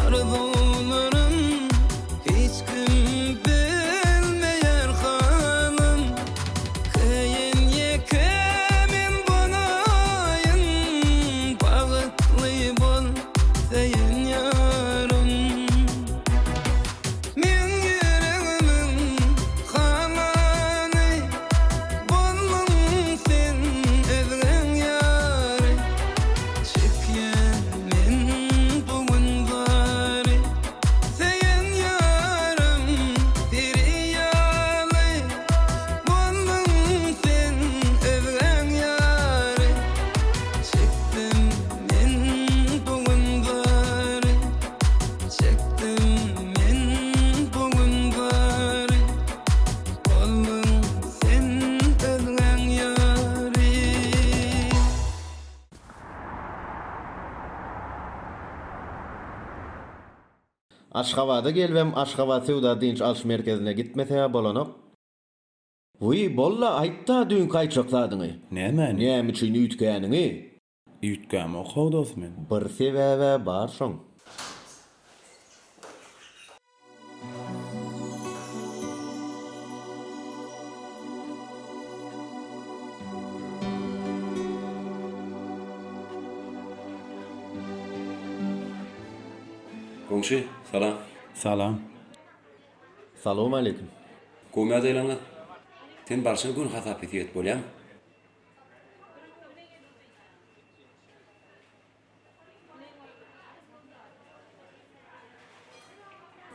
arzularım hiç kim bilmeyer halim Kıyın yekemin bulayın Bağıtlı bol seyin yarım Min yüreğimin kalanı Bollum sen özgen yari Çekyemin bugün gari Seyin yarım tiryalı Bollum sen özgen yari Çektim men bugün gari Çektim men bugün gari Bollum sen özgen yari Aşgabat'a gelbem Aşgabat Sewda Dinç Alış Merkezine gitmese bolanok. Uy bolla aýtda dün kaýçak zadyňy. Nämen? Näme üçin üýtgäniňi? Üýtgäm okaw dostum. Bir sebäbi bar şoň. Komşu, salam. Salam. Salamu aleykum. Komya daylaňa. Sen barşa gün hasap etýät bolýam.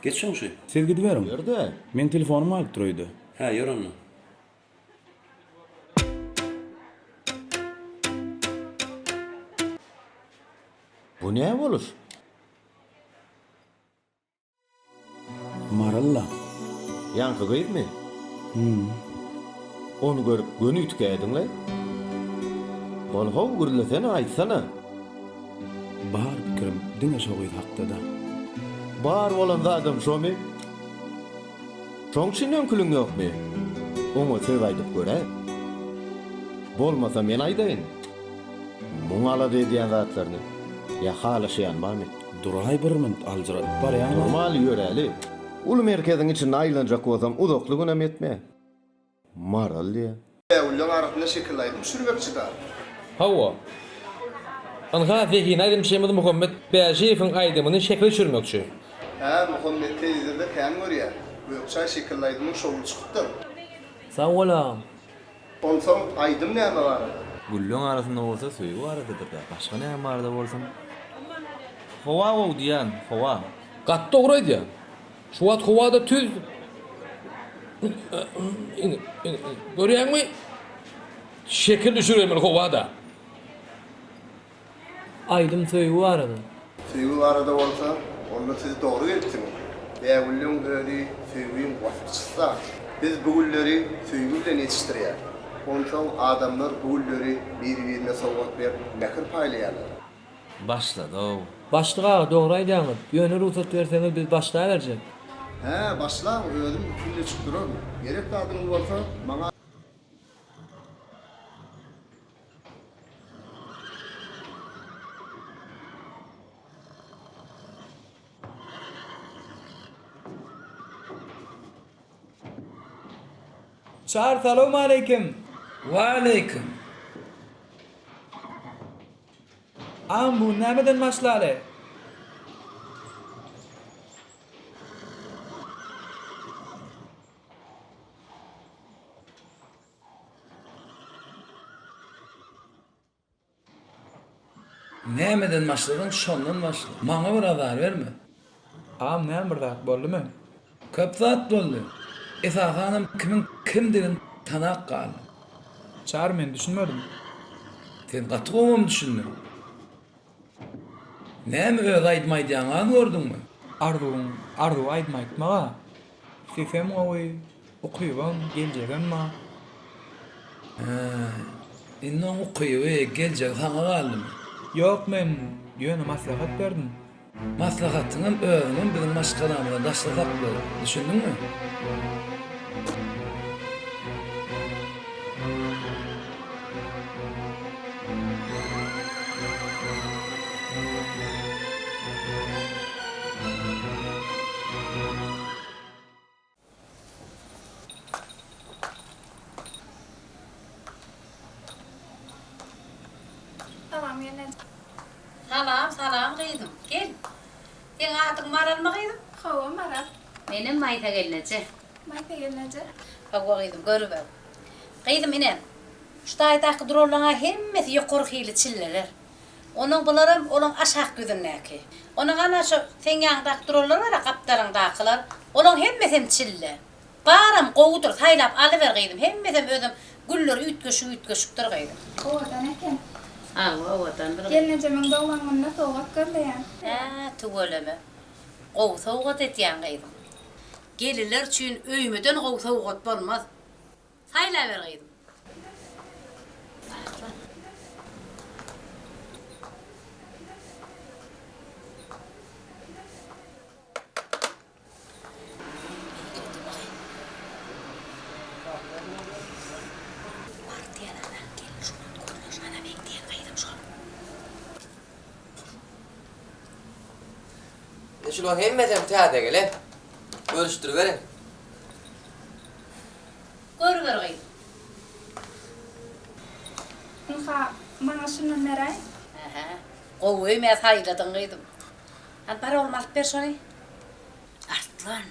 Geçşoň şu. Siz gidiverin. Ýerde. Men telefonumy alyp durýdy. Ha, ýör onu. Bu näme bolur? Maralla. Yankı gıyıpmy? Onu görüp gönü ütkädiňle? Bolhaw gürlesene aýtsana. Bar pikirim diňe şoýdy hakda. Bar bolan zadym şomy? Şoň üçin öňkülüň ýokmy? Oňa söz aýdyp görä. Bolmasa men aýdaýyn. Muňala diýen zatlaryny. Ya halaşýan barmy? Duray bir minut aljyradyp barýan. Normal ýöräli. Ulu merkeziň içinde aýlanjak bolsam uzaklygyna etme. Maral diýe. Ulan arasında şekillaydım sürmekçi da. Hawa. Anha zehin aydym şeýmedi Muhammed Bäjew'iň aydymyny şekil sürmekçi. Ha, Muhammed teyzede kan görýär. Bu ýoksa şekillaydım şoňy çykdy. Sağ olam. Onsoň aydym näme bar? Gullon arasında bolsa söýüp aradadyr da. Başga näme barda bolsam? Hawa o diýen, hawa. Gatda ograýdy. Şu wagt howada tüz. Görýärmi? Şekil düşürýärmi howada? Aydym söýüp arada. Söýüp arada bolsa, onda siz dogry etdiň. Bäwulyň öýdi, söýüň wagtçysa. Biz bu gulleri söýüp bilen yetişdirýär. Onsoň adamlar bu gulleri bir-birine sowgat berip näkir paýlaýarlar. Başlady o. Başlyga dogry aýdýaňyz. Ýöne ruhsat berseňiz biz başlaýarjak. He, başla, özüm üstünde çıktırır. Gerek adın olsa, bana... Çar, salamu aleyküm. Wa aleyküm. Am bu nämeden maşlary? Nämeden başladın, şondan başla. Maňa bir azar berme. Am näme bir zat boldymy? Köp zat boldy. Esa hanım kimdigin tanak galy. Çar, men düşünmedim. Sen gatygym düşündin. Näme öz aýdmaýdýaňy gördüňmi? Ardu aýdmaýtmaga. Sesem oý, okuýan, geljegem ma. Inne okuýup geljek saňa galdymy? Yok, men ýöne maslahat berdim. Maslahatyňam özüňem biziň maşgalamyza daşlasak bolar. Düşündiňmi? Tamam kıydım. Gel. Sen adın Maral mı kıydım? Hawa Maral. Benim Mayta gelinece. Mayta gelinece. Hawa kıydım görüp. Kıydım inen. Şu taydaki durolana hemmeti yukarı hili çilleler. Onun bularım, onun aşağı güdünleki. Onun ana şu sen yanındaki durollar var ya kaptarındakiler. Onun hemmetem çille. Bağıram kovudur, taylap alıver kıydım. Hemmetem ödüm güller ütköşüktür kıydım. Ovadan eken. Ovadan bir. Gelinece men doğanımda soğuk görleyen. Tuğuleme. Qow soğuk etyen kıydım. Geliler için öymeden qow soğuk olmaz. Taylaver kıydım. Şulan hemmeten täze gele. Görüşdürüverin. Görüver kıydım. Nha, bana şunu meray. Qow öymez hayladın kıydım. Han para olmaz personi. Aslan.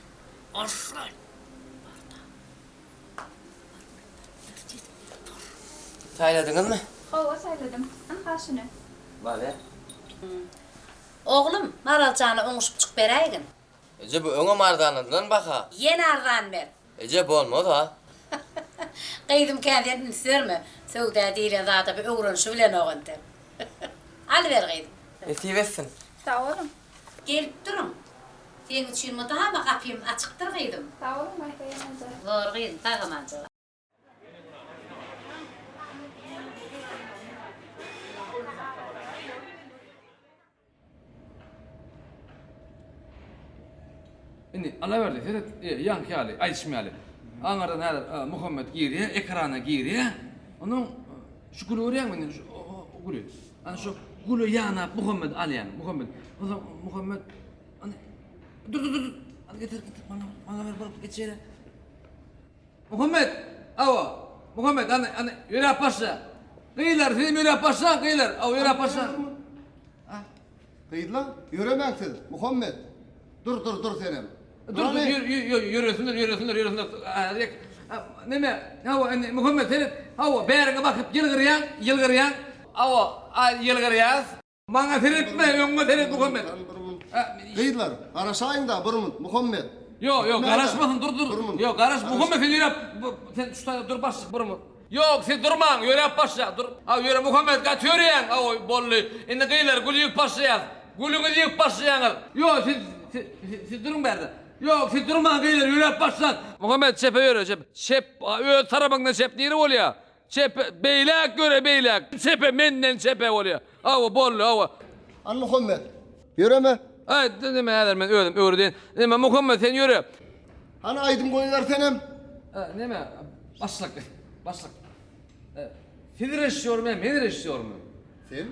Aslan. Sayladınız mı? Hawa sayladım. Nha şunu. Bale. Oğlum, maralcanı oňuşup çık beräýgin. Ece bu öňe mardanyndan baka. Yen ardan ber. Ece bolmaz ha. Kıydım kendini sürme. Söwda diýilen zata bir öwrenişi bilen oňandy. Al ber kıydım. Esivessin. Sağ olun. Gelip durun. Sen için mutahama kapıyım açıktır kıydım. Sağ olun Mayta gelinece. Doğru kıydım, tağımanca. Indi alaverdi. Seret yanki ali, aytışmaýaly. Aňardan häzir Muhammed giriýär, ekrana giriýär. Onuň şu gülü görýärmi? Şu gülü. Ana şu gülü ýana Muhammed alýan. Muhammed ana dur. Ana getir. Bana ver barup geçeýär. Muhammed, awa. Muhammed ana ýöre paşa. Gıylar, sen ýöre paşa, gıylar. Awa ýöre paşa. Kıydılar, yürümeksiniz. Muhammed. Dur senem. Dur, yürüsünler. Neme? Hava, Muhammed senin, hava, bäriňe bakyp yılgyrýan. Hava, yılgyrýas. Maňa seretme, öňe seret Muhammed. Kıydılar, araşayın da burmun, Muhammed. Yok, garaşmasın, dur. Yok, garaş, Muhammed sen yürüp, sen şurada dur baş, burmun. Yok, sen durmaň, yürüp başla, dur. Ha, yürü Muhammed, gat yürüyen, hava, bolly. Indi gıylar, gülüyüp başlaýar. Gülüňi ýyp başlaýaňyz. Yok, siz durun berdi. Yok, siz durmaň gıylar, yürüp başlan. Muhammed çepe yürü, çep, öz tarabından çep niri bolýar. Çep, beýlek göre beýlek. Çepe, menden çepe bolýar. Hava, bolly, hava. An Muhammed, yürüme. Ay, deme häzir men öldüm, öwrüden. Neme Muhammed sen yürü. Ana aydym goýlar senem. Neme? Başlak. Sen reşiyorum, men reşiyorum. Sen?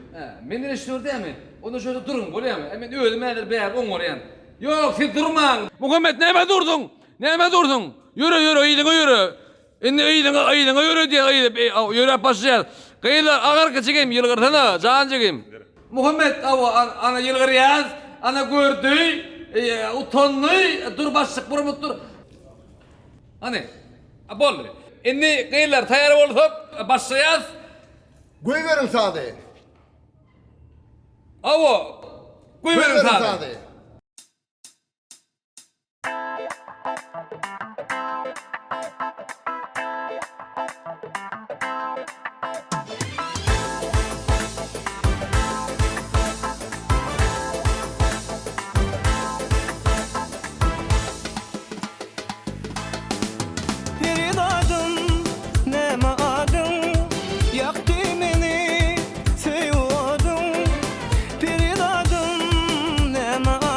Men reşiyor diými? Onda şöyle durun, bolýarmy? Men öldüm häzir bäýer oň orýan. Yok, sen durmaň. Muhammed neme durdun? Yürü, ýylyňa yürü. Indi ýylyňa yürü diýip, yürü başlaýar. Gıylar agarka çekem, ýylgyrsana, jan çekem. Muhammed, ana ýylgyrýas, ana gördü, utanly, dur başlyk, burmut dur. Hani, boldy. Indi gıylar taýar bolsap, başlaýas. Goý berin sady. Goý berin sady. Neme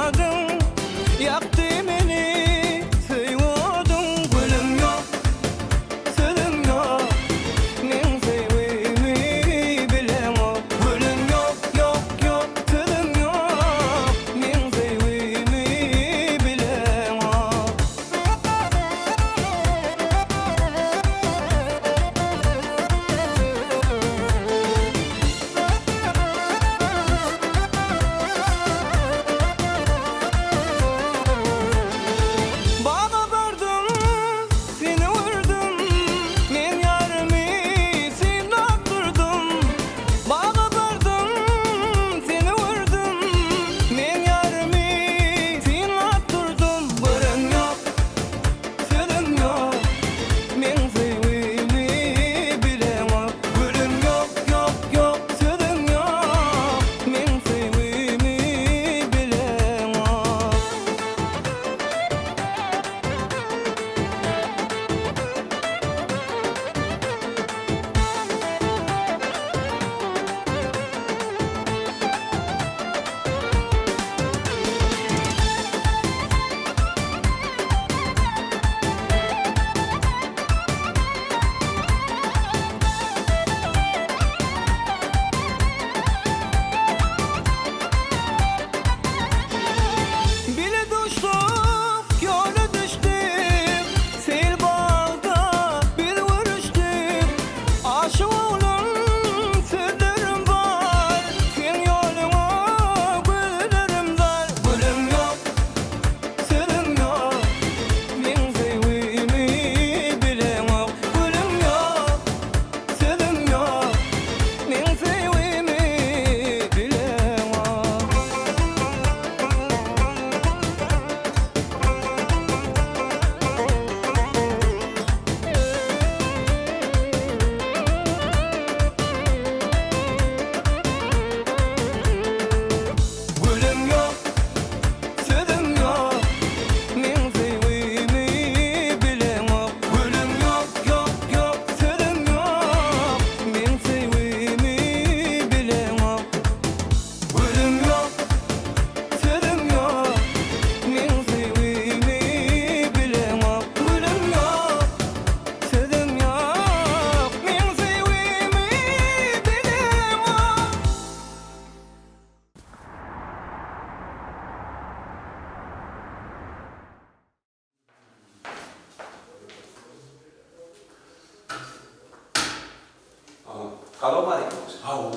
Kalom aleyküm.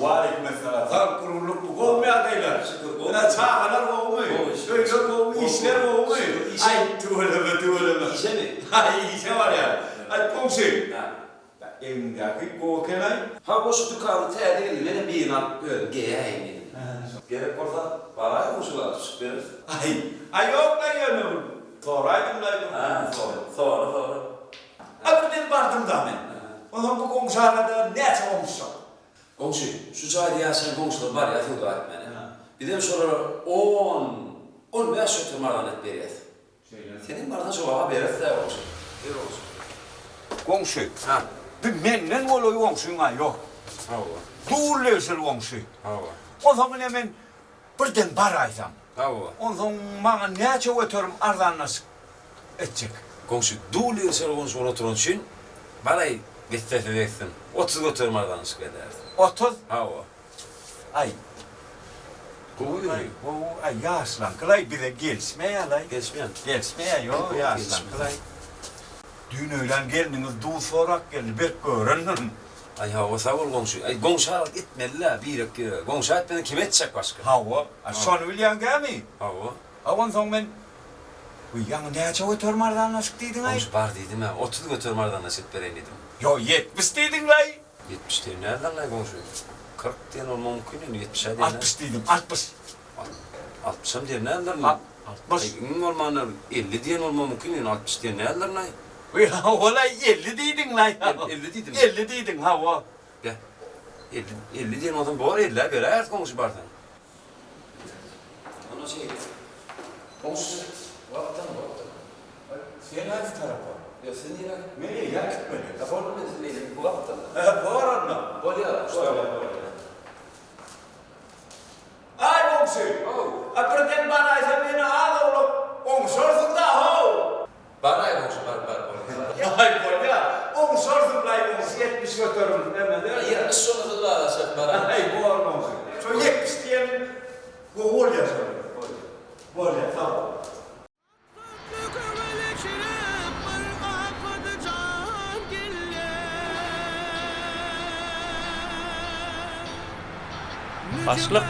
Aleyküm selam. Tam kuruluk bu kovmaya deyler. Buna çağlar kovmuyor. Öyle kovmuyor, işler kovmuyor. Ay tüvele. İşe mi? Ay işe var ya. Ay komşu. Evindeki kovkenay. Ha boş dükkanı teyadeli mene bir inan öyle geyeyim. Gerek olsa bana komşular çık verir. Ay yok lan yanım. Soraydım lan. Ha sonra. Abdel bardım da men. Onun bu komşularda ne olmuşsa. Komşu, şu çayda ya sen komşular var ya tevdi et beni. Bir de sonra 15 şöyle mardan et beri et. Senin mardan şu haber et de olsun. Bir olsun. Komşu. Bir menden oluyor komşuna yok. Doğruleşir komşu. O zaman hemen birden baraysam. Ondan sonra bana ne çok ötürüm ardan nasıl edecek. Komşu, doğruleşir komşu ona oturun için barayı gitset edeksin. 30 götür mardan sık edersin. 30? Ay. Kovuyuyor. Ay yaşlan kılay bir de gelişmeye lay. Gelişmeye yok yaşlan kılay. Dün öğlen geldiniz, duğ sorak geldi, bir görünün. Ay hava sağ ol komşu. Ay komşu alıp etmeliler bir dakika. Komşu etmeden kim edecek başka? Hava. Son bilyen gelmi. Hava. Ondan sonra ben bu yanı ne çok ötürmardan nasıl dedin ay? Komşu bar dedim ha. 30 götürmardan nasıl etmeden dedim. Yo 70 dedin lay. 70 değil nereden lay komşu? 40 diyen olma mümkün değil. 70 diyen. 60 dedim 60. 60'am diyen nereden lay? 60. Ay olmanlar 50 diyen olma mümkün değil. 60 diyen nereden lay? Ya olay 50 dedin lay. 50 dedim. 50 dedin hava. Ya 50 diyen adam bu var 50 beri hayat komşu bardan. Onu şey komşu vaktan. Sen hangi tarafa? Ya sen niye? Nereye ya gitmedi? Ya falan mı dedin? Bu vaktan. Bu arada. Bolya. Ay komşu. Birden baraysa beni al oğlum. Komşusun da ho. Baray komşu bar. Ay bolya. Komşusun lay komşu 70 götürüm demedi. 70 sonu da sen baray. Ay bu arada komşu. Şu 70 diyelim. Bu bolya sonra. Bolya tamam. Başlık.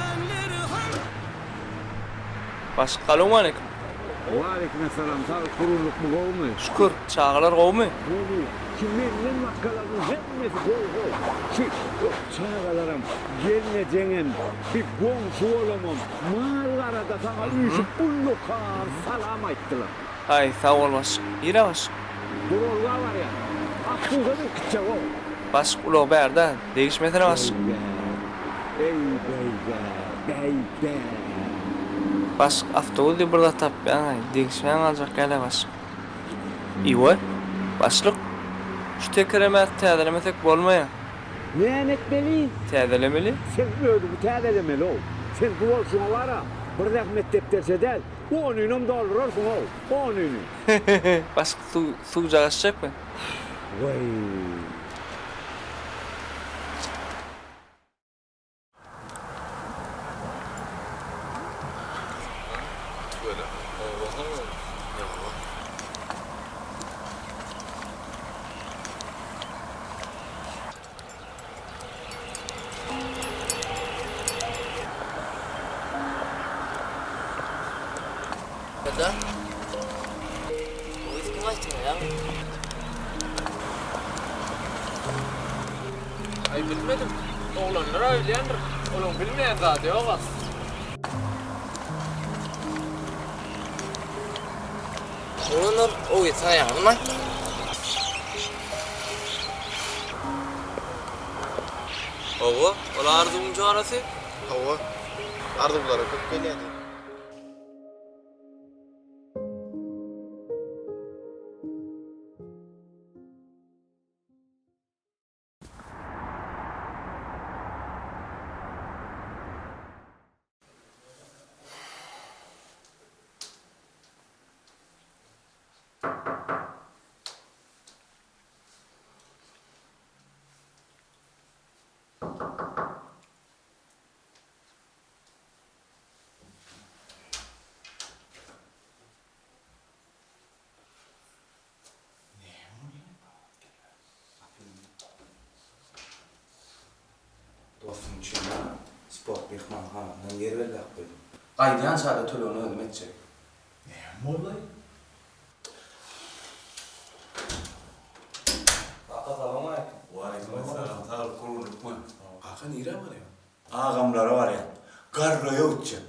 Başlık kalın mı aleyküm? Aleyküm selam. Sağ kuruluk mu kovmuyor? Şükür. Çağlar kovmuyor. Kimin maskalarının hepsi koy. Çağlarım gelmeyeceğim. Bir komşu olamam. Mağaralarda sana üşüp bullukar salam ettiler. Ay sağ ol başlık. Yine başlık. Dururlar var ya. Aklınıza bir küçük o. Başlık ulu berden. Değişmesine başlık. Ey beyde. Başlık avtoğu burada tapyan. Değişmeyen alacak gele başlık. İyi başlık. Şu tekremet tedalemesek bolmaya. Ne etmeli? Tedalemeli. Sen öldü bu tedalemeli o. Sen bu olsun var ha. Bir rahmet defterse del. 10 ünüm doldurursun o. 10 ünüm. Başlık su cağışacak mı? Vay. Neden? O ilk kaçtı ya? Ay bilmedim. Oğlanlar öyleyendir. Oğlum bilmeyen zaten o var. Oğlanlar o ilk ayağını mı? Ova, ola arzumcu arası? Hava. Ardımlara köp geledi. mehmanxanadan yer berdik böyle. Qaydayan saada tölöni özüm etjek. Näme bolay? Assalamu alaykum. Wa alaykum assalam. Sağ ol, kurulukma. Aka nire var ya? Ağamlara var ya. Garraya uçacak.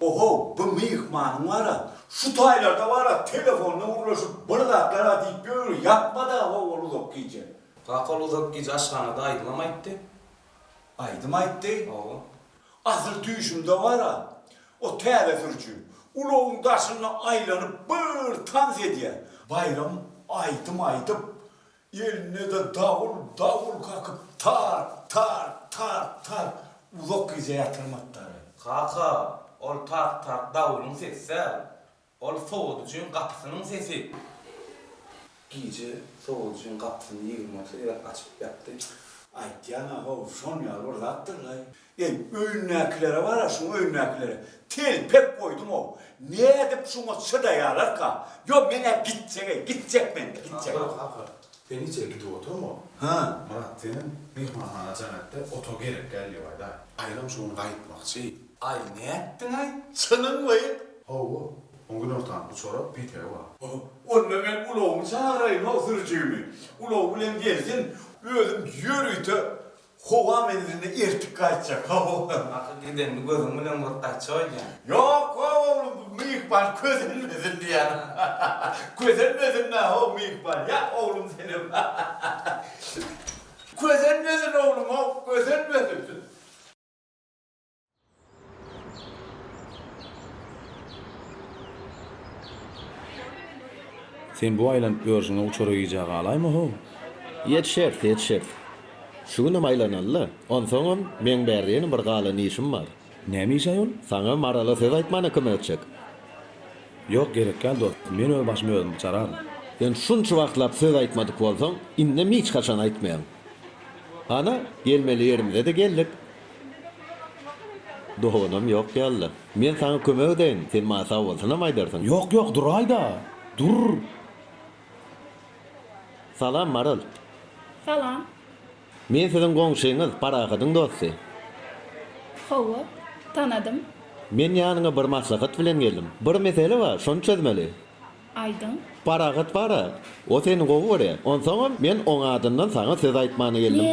Oho, bu mihmanın var ya. Şu taylarda var ya, telefonla uğraşıp bir dakika deyip böyle yapma da o uzak giyecek. Kakal uzak giyecek aşağına da aydınlama etti. Aydım etti? Oğlum. Asıl tüyüşümde var ya, o teyze sürücü. Uloğun taşına aylanıp bir tanz ediyor. Bayram aydım. Eline de davul kakıp tar uzak giyecek yatırmakları. Kaka, ol tar davulun sesi. Ol soğuducunun kapısının sesi. Gece soğuducunun kapısını 20 metre açıp yaptı. Ay yana o son yalvar zattırlay. Öynäklere var ya şun öynäklere. Tel pek koydum o. Ne edip şuna çıdayalar ka? Yo mene gidecek men. Ben içeri gidiyor mu? Ha. Murat senin mihmanxana cennette oto gerek geliyor da. Ayram şunu qayıtmakçı. Ay ne ettin ay? Sının vayı. Oğu. On gün ortadan sonra biter var. Onunla ben uloğumu çağırayım o sürücüğümü. Uloğu bilen gelsin, özüm yürüytü. Hova menziline ertik kaçacak. Akı giden mi gözüm bilen vur kaçacak ya? Yok oğlum, mihpan közenmesin diyen. Közenmesin ne o mihpan ya oğlum senin. Közenmesin oğlum o, közenmesin. Sen bu aylan örsüňe uçara giyjäk alaymy ho? Yetşert. Şu günem aylanallı. Onsoňam men berdiýän bir galan işim bar. Näme iş aýol? Saňa marala söz aýtmana kömekçek. Yok gerek gel dost. Men öz başymy özüm çarar. Ben şunça wagtlap söz aýtmadyk bolsaň, indem hiç kaçan aýtmaýam. Ana, gelmeli yerimize de geldik. Doğunum yok geldi. Men saňa kömek edeýin, sen maňa sag bolsaňam aýdarsyň. Yok, dur aýda. Dur. Salam Maral. Salam. Men siziň goňşyňyz, Parahatyň dosty. Hawa, tanadym. Men ýanyňa bir maslahat bilen geldim. Bir mesele bar, şonu çözmeli. Aydın. Parahat bara. O seni gowy onsoňam men oň adyndan saňa söz aýtmany geldim.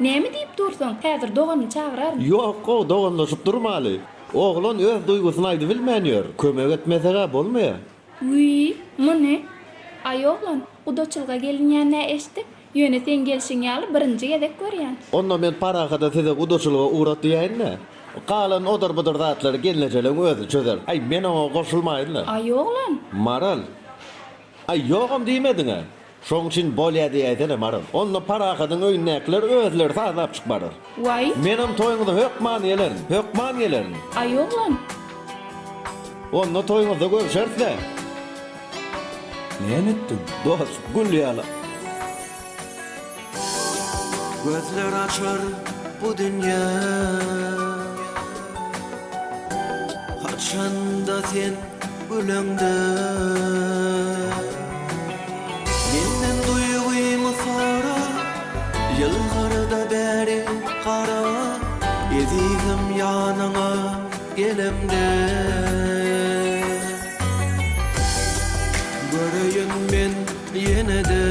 Näme diýip dursaň? Häzir dogany çagyrarym. Yok, o doganlaşyp durmaly. Oglan öz duygusyny aýdy bilmänýär. Kömek etmesege bolmaýar. Uy, mene? Ayoglan, udaçylga gelinýän eşitdik. Ýöne sen gelşiňi alyp birinji gezek görýän. Onda men Parahata size udaçylyga uğratýaýyn. Kalan odar budur zatlary gelinejeleň özü çözer. Ay men oňa goşulmaýyn. Ayoglan. Maral. Ay ýogam diýmediňe. Şoň üçin bolýa diýäýsene Maral. Onda Parahatyň öýnäkler özleri sazap çykmadyr. Why? Menem toýuňyzda hökman ýelerin. Ayoglan. Onda toýuňyzda görüşersle. Näme etdin? Dost, gülýäli. Gözler açar bu dünya, haçanda sen gülüňde. Menden duygumy sora, yıllarda beri kara, ezigim ýanyňa gelemde. Göreyim men ýene-de,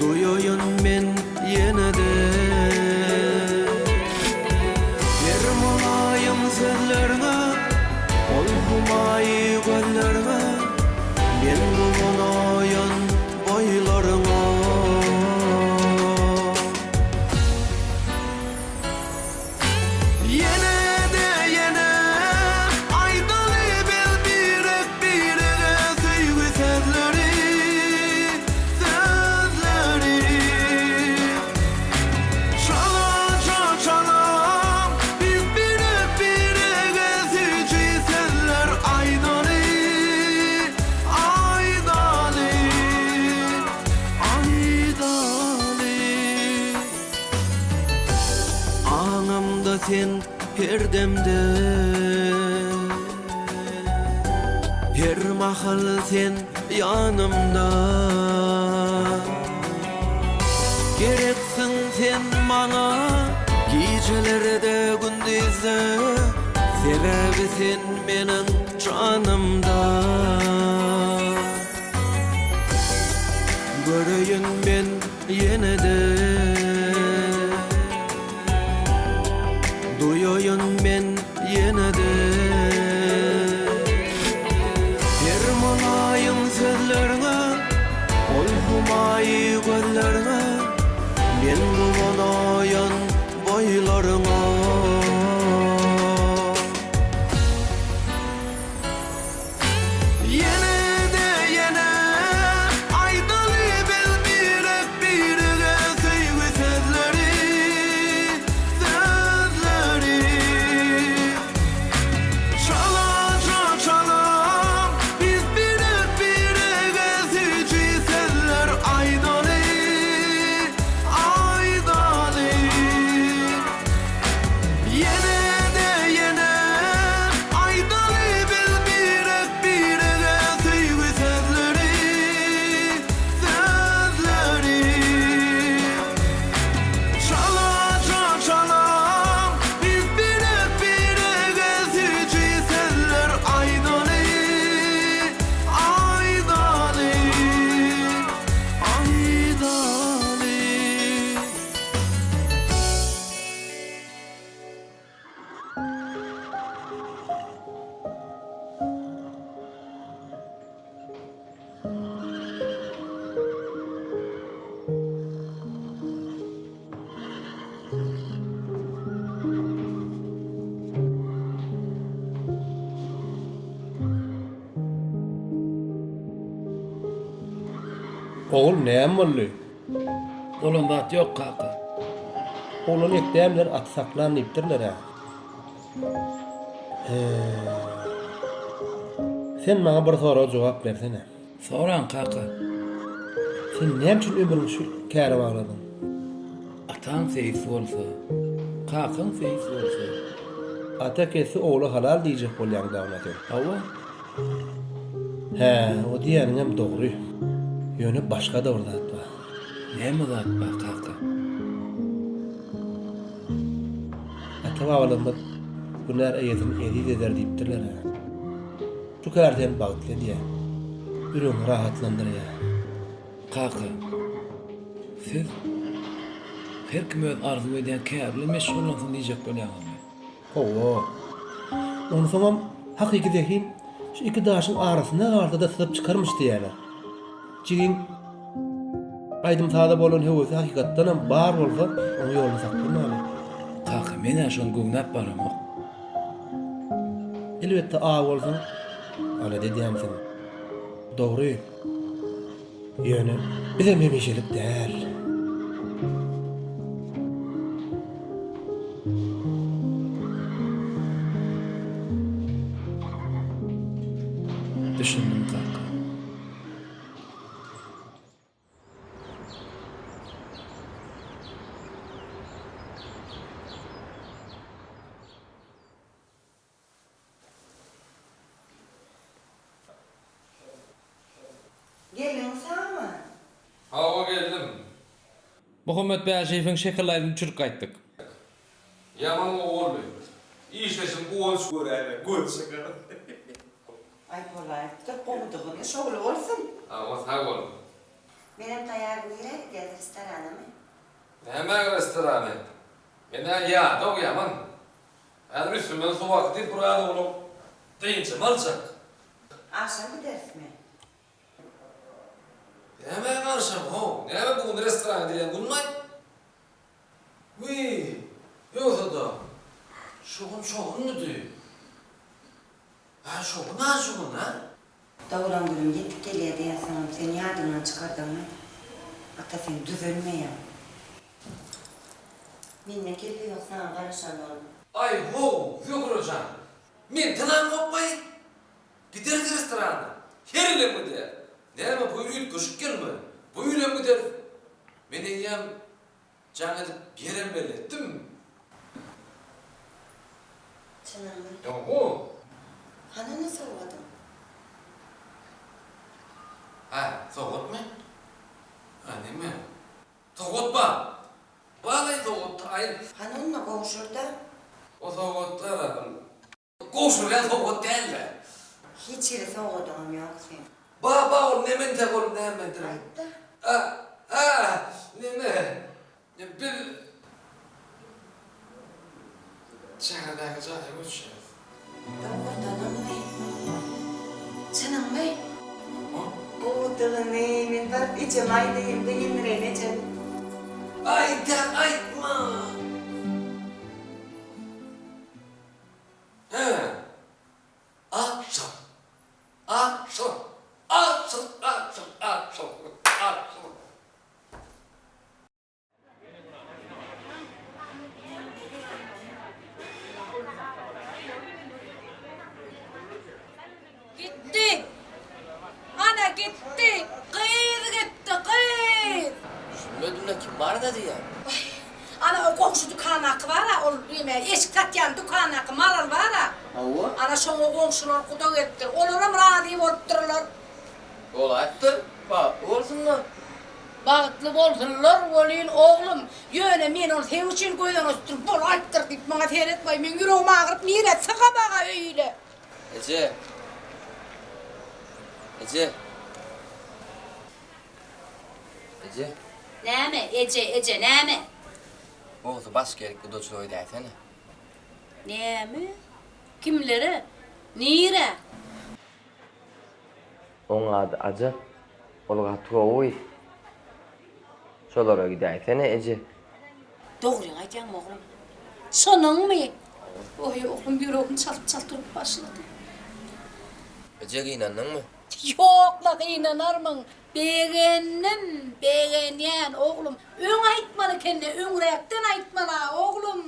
duyoyun men ýene-de. Her mulayym sözlerine, ol humaý gözlerine, men gowanaýan boýlaryňa. Sen her demde, her mahal sen yanımda. Gereksin sen bana Geceleri gündüzü Sebebi sen benim canımda Göreyim ben yine de Duyayım ben yine de Her mulayim sözlerine Ol humayı gözlerine Men kuvanayan boylarına Yine de yine aydalı bilmirek birine sevgi sözleri Çala çala biz birine sevici sözler aydalı Yine de yine aydalı bilmirek birine sevgi sözleri Çala çala biz birine sevici sözler aydalı Oğul näme boldy? Olan zat yok kaka. Oğlun ekdämler atsaklanıpdyrlar ha. Sen bana bir soraga jogap bersene. Soran kaka. Sen näme üçin ömrüňi şu käre bagladyn? Atan seyis bolsa, kakan seyis bolsa. Ata kesi oğlu halal diýjek bolýan dawlaty. Hawa. He, o diýenim hem dogry. Ýöne başga da zat bar. Näme zat bar kaka? Ata babalarymyz bular eýetini edip eder diýipdirler ha. Şu kärden bagtly diýe. Ýüregi rahatlandyrýar. Kaka. Siz her kim öz arzu eden kärli meşgullansyň diýjek bolýarmy? Owo. Onu soňam hakyky zehim şu iki daşyň arasyna garda da syzyp çykarmyş diýerler. Jigin aýdym taýda bolan hewesi hakykatdan hem bar bolsa, onu ýoluna saklamaly. Kaka, men şonu göňnäp baramok. Elbetde a bolsaň, ala dediýämsin. Dogry. Ýöne bize memişelik däl. Düşündüm kaka. Gelin sağma. Hava geldim. Muhammed Bäşeýewiň şekillerini çürük gaýtdyk. Yaman oğul. İşleşim oğul göräle, göz şeker. Ay polay, da qoğdugyny şoğlu bolsun. Ama sağ ol. Benim tayar buyuraydı gel restoranıma. Näme restoranı? Mene ya, dog yaman. Häzir üstümen su vakti burada olup deýinçe malçak. Akşam gidersmi? Näme garşam ho? Näme bu restoran diýen bulmay? Uy, ýoksa da. Şoğun nudi? Ha, şoğun ha? Doğulan gülüm yetip gelýär diýersiň, seni ýadyndan çykardymmy? Ata sen düzelmeýär. Menne gelýär sana garaşan ol. Ay ho, Gökrojan. Men tınam kopmay. Gideriz restorana. Herle mi der? Näme bu ýurt köşük gelme. Bu ýüle mi der? Men eýýäm jaňa berem beletdim. Çynarmy? Ýok. Hanany sowadym? Ha, soğutma. Ha, neme? Soğutma. Bağlayın soğukta ayın. Hani onunla konuşur da? O soğukta aradım. Koşurken soğuk değil de. Hiç yere soğudum yok sen. Baba ol ne men tek ol ne men tek. Ne. Bir... Çağırdaki zaten uçuyor. Doğrudanım mı? Canım mı? O dılını men var içim aydayım da yenirene canım. Aydan aytma. Aksın. Aksın. Aksın. Aksın. Aksın. Aksın. Gitti. Ana gitti. Kıyır gitti, kıyır. Düşünmedim ne kim var dedi ya. Ana o komşu dükkan hakkı var ha, eşik tatyan dükkan hakkı malın var ha. Hava? Ana şoňa komşular kuda ettir, olaram radi bolup dururlar. Olayttır. Bak olsunlar. Bagıtlı bolsunlar, bolýyn oglum. Ýöne men onu seň üçin göýden östürüp bol aýtdyr diýip maňa teretmeý. Men ýüregim agyryp nire sygabaga öýle. Ece. Ece. Ece. Näme? Ece, näme? Oğlu başka yerlik bu doçunu oydaytene. Näme? Kimlere? Nire? Onun adı Aca. Olga Tuğoy. Şolara gidaytene Ece. Doğruyu aýtýan oglum. Şonuňmy? Oy oglum ýüregim çalyp başlady. Ece inandın mı? Yok inanarmın. Beğendim, beğenyen oğlum. Öň aýtmaly kendine, öňrekden aýtmaly oğlum.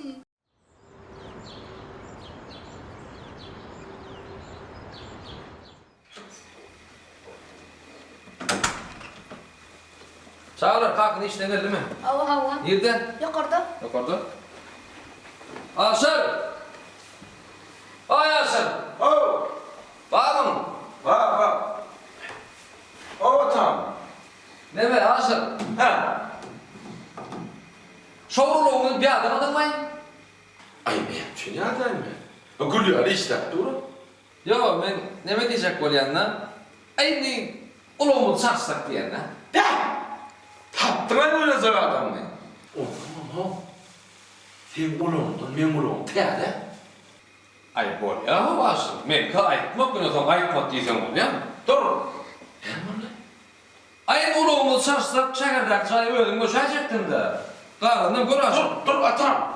Çağırır kalkın işine geldi mi? Hava. Nereden? Yukarıda. Yukarıda. Asır! Ay Asır! Var mı? Var. O tam. Ne be Asır? Ha. Şovruluğunun bir adını adınmayın. Ay ben şunu adayım ben. Gülüyor işte. Doğru. Yo ben neme diyecek bol yanına? Aynı uluğumu sarsak diyen ha? De! Tattıran öyle zor adam ben. O tamam ha. Sen uluğundan ben uluğum teyade. Ay bol ya Asır. Men ka aytmak ben o zaman aytmak diyeceğim ol ya. Doğru. Aynı uluğumu sarsak çekerdak çayı öldüm boşayacaktın da. Karnım görüyorsun. Dur atam.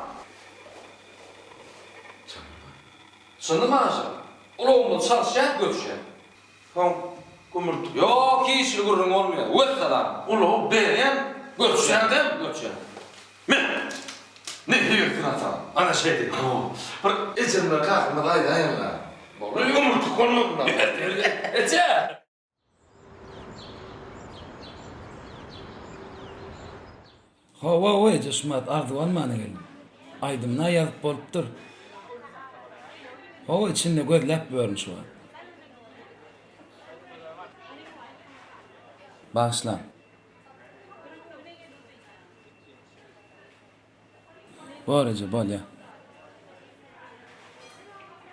Sını mı Asır? Uluğumu sarsak götürsen. Tamam. Kumurtu. Yok hiç gurrun olmuyor. Öt adam. Uluğu beğen. Götürsen. Götürsen. Ne diyorsun atam? Ana şey dedi. Bir içimde kalkmadı ayda ayınla. Kumurtu konuldu. Ece! Hava Ece Şumat ardıwan many geldi. Aydymna ýazyp bolupdyr. Hava içinde gözläp börmüş var. Başla. Barıcı bol ya.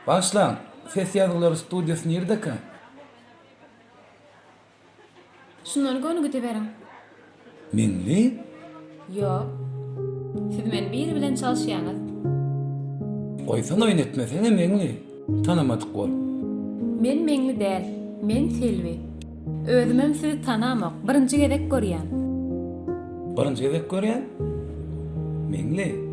Başla. Ses yazıları stüdyosu nerede? Şunları gönü güteberim. Minli? Yok. Siz men biri bilen çalışýaňyz. Oysan oynatmasana minli. Tanamadık bol. Men meňli däl. Men Selvi. Özümem sizi tanamak. Birinci gezek görýän. Birinci gezek görýän? Minli.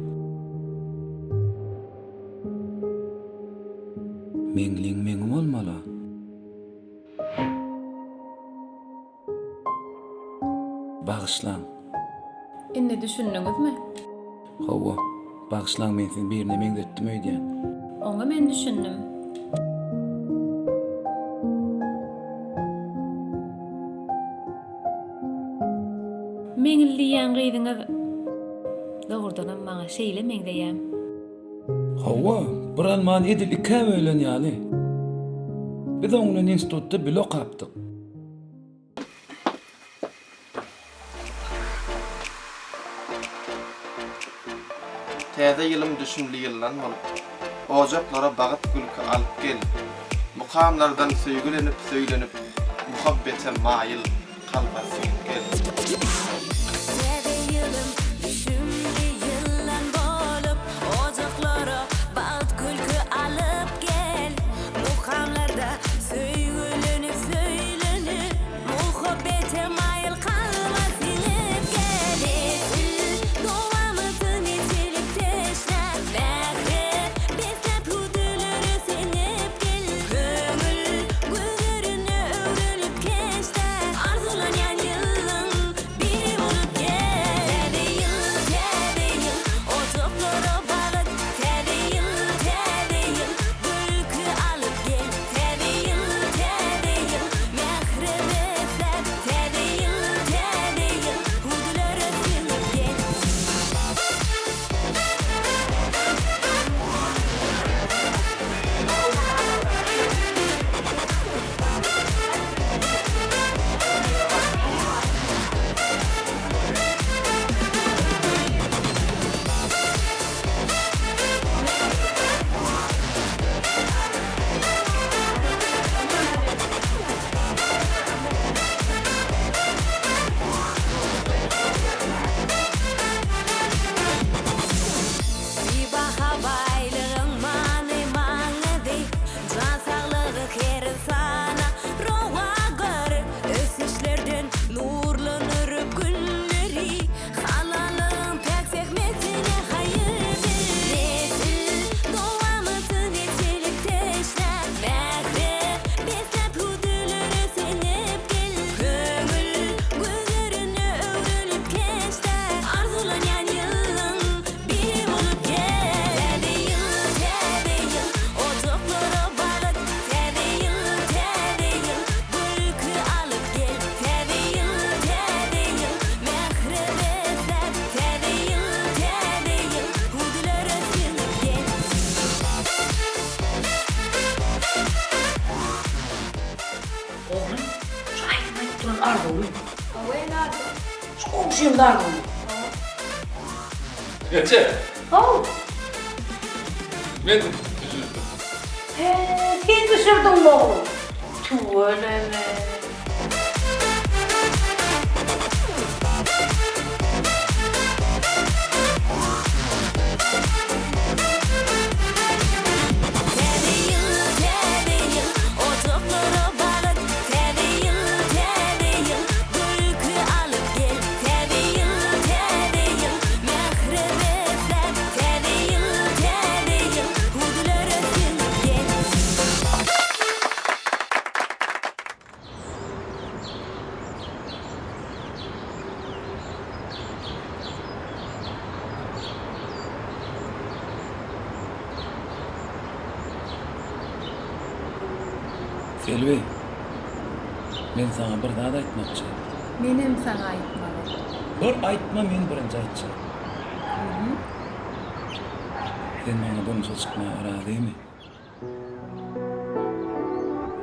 Meňliň meňim olmaly. Bağışlan. Indi düşündüňizmi? Hawa, bağışlan men siz birine meňzetdim öýdän. Oňa men düşündüm. Meňil diýen gyzyňyz dogrudan maňa şeýlemeň diýýäm. Hawa, bir alman edil iki öýlen ýaly. Biz oňla institutda bile okapdyk. Täze ýylym düşümli ýyllan bolup, ojaklara bagyt gülki alyp gel. Mukamlardan söýgülenip söýlenip, muhabbete maýyl kalbasyn gel. Täze ýylym düşümli ýyllan bolup, ojaklara bagyt gülki alyp gel. Mukamlarda söýgülenip söýlenip, muhabbete maýyl kalbasyn gel. Dowamyny netilip teşlep, mähir beslep hudulary senip gel. Kömül gözlerini öwrülüp keşler, arzulanýan ýylyň biri bolup gel. Täze ýyl, ojaklara bagyt, täze ýyl, gülki alyp gel. Täze ýyl, mähir beslep, täze ýyl, hudulary senip gel. Bir baha baylygyň many maňydy, jan saglygy her sana rowa gör. Ösüşlerden nurlanyryp günleri, halalyň pek zehmetine haýyr ber. Dowamyny netilip teşlep, mähir beslep hudulary senip gel. Kömül gözlerini öwrülüp keşler, arzulanýan ýylyň biri bolup gel. Täze ýyl, ojaklara bagyt, täze ýyl, gülki alyp gel. Täze ýyl, mähir beslep, täze ýyl, hudulary senip gel. Oğlum, şu aytmayıp duran ardoğlu. Awen ady. Şu komşuyum da ardoğlu. Geçe. Oh, Men sen düşürdün mü oğlum? Tu öyle mi? Täze ýyl, ojaklara bagyt, täze ýyl, gülki alyp gel. Täze ýyl, mähir beslep, täze ýyl, hudulary senip gel. Selvi, men sana bir zat aýtmakçy. Menem sana aýtmaly. Dur aýtma, men birinji aýtjak. Sen bana dönüşe çıkmaya razıymy?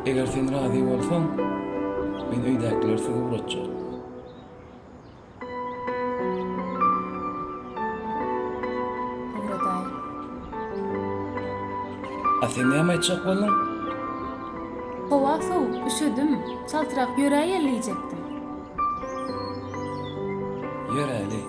Eger sen razı bolsaň, men öýdäkiler sizi uratjak. Uğraday. A sen näme aýtjak boldun? Hava soğuk, üşüdüm. Çaltırak yüreği yerleyecektim. Ýöräli.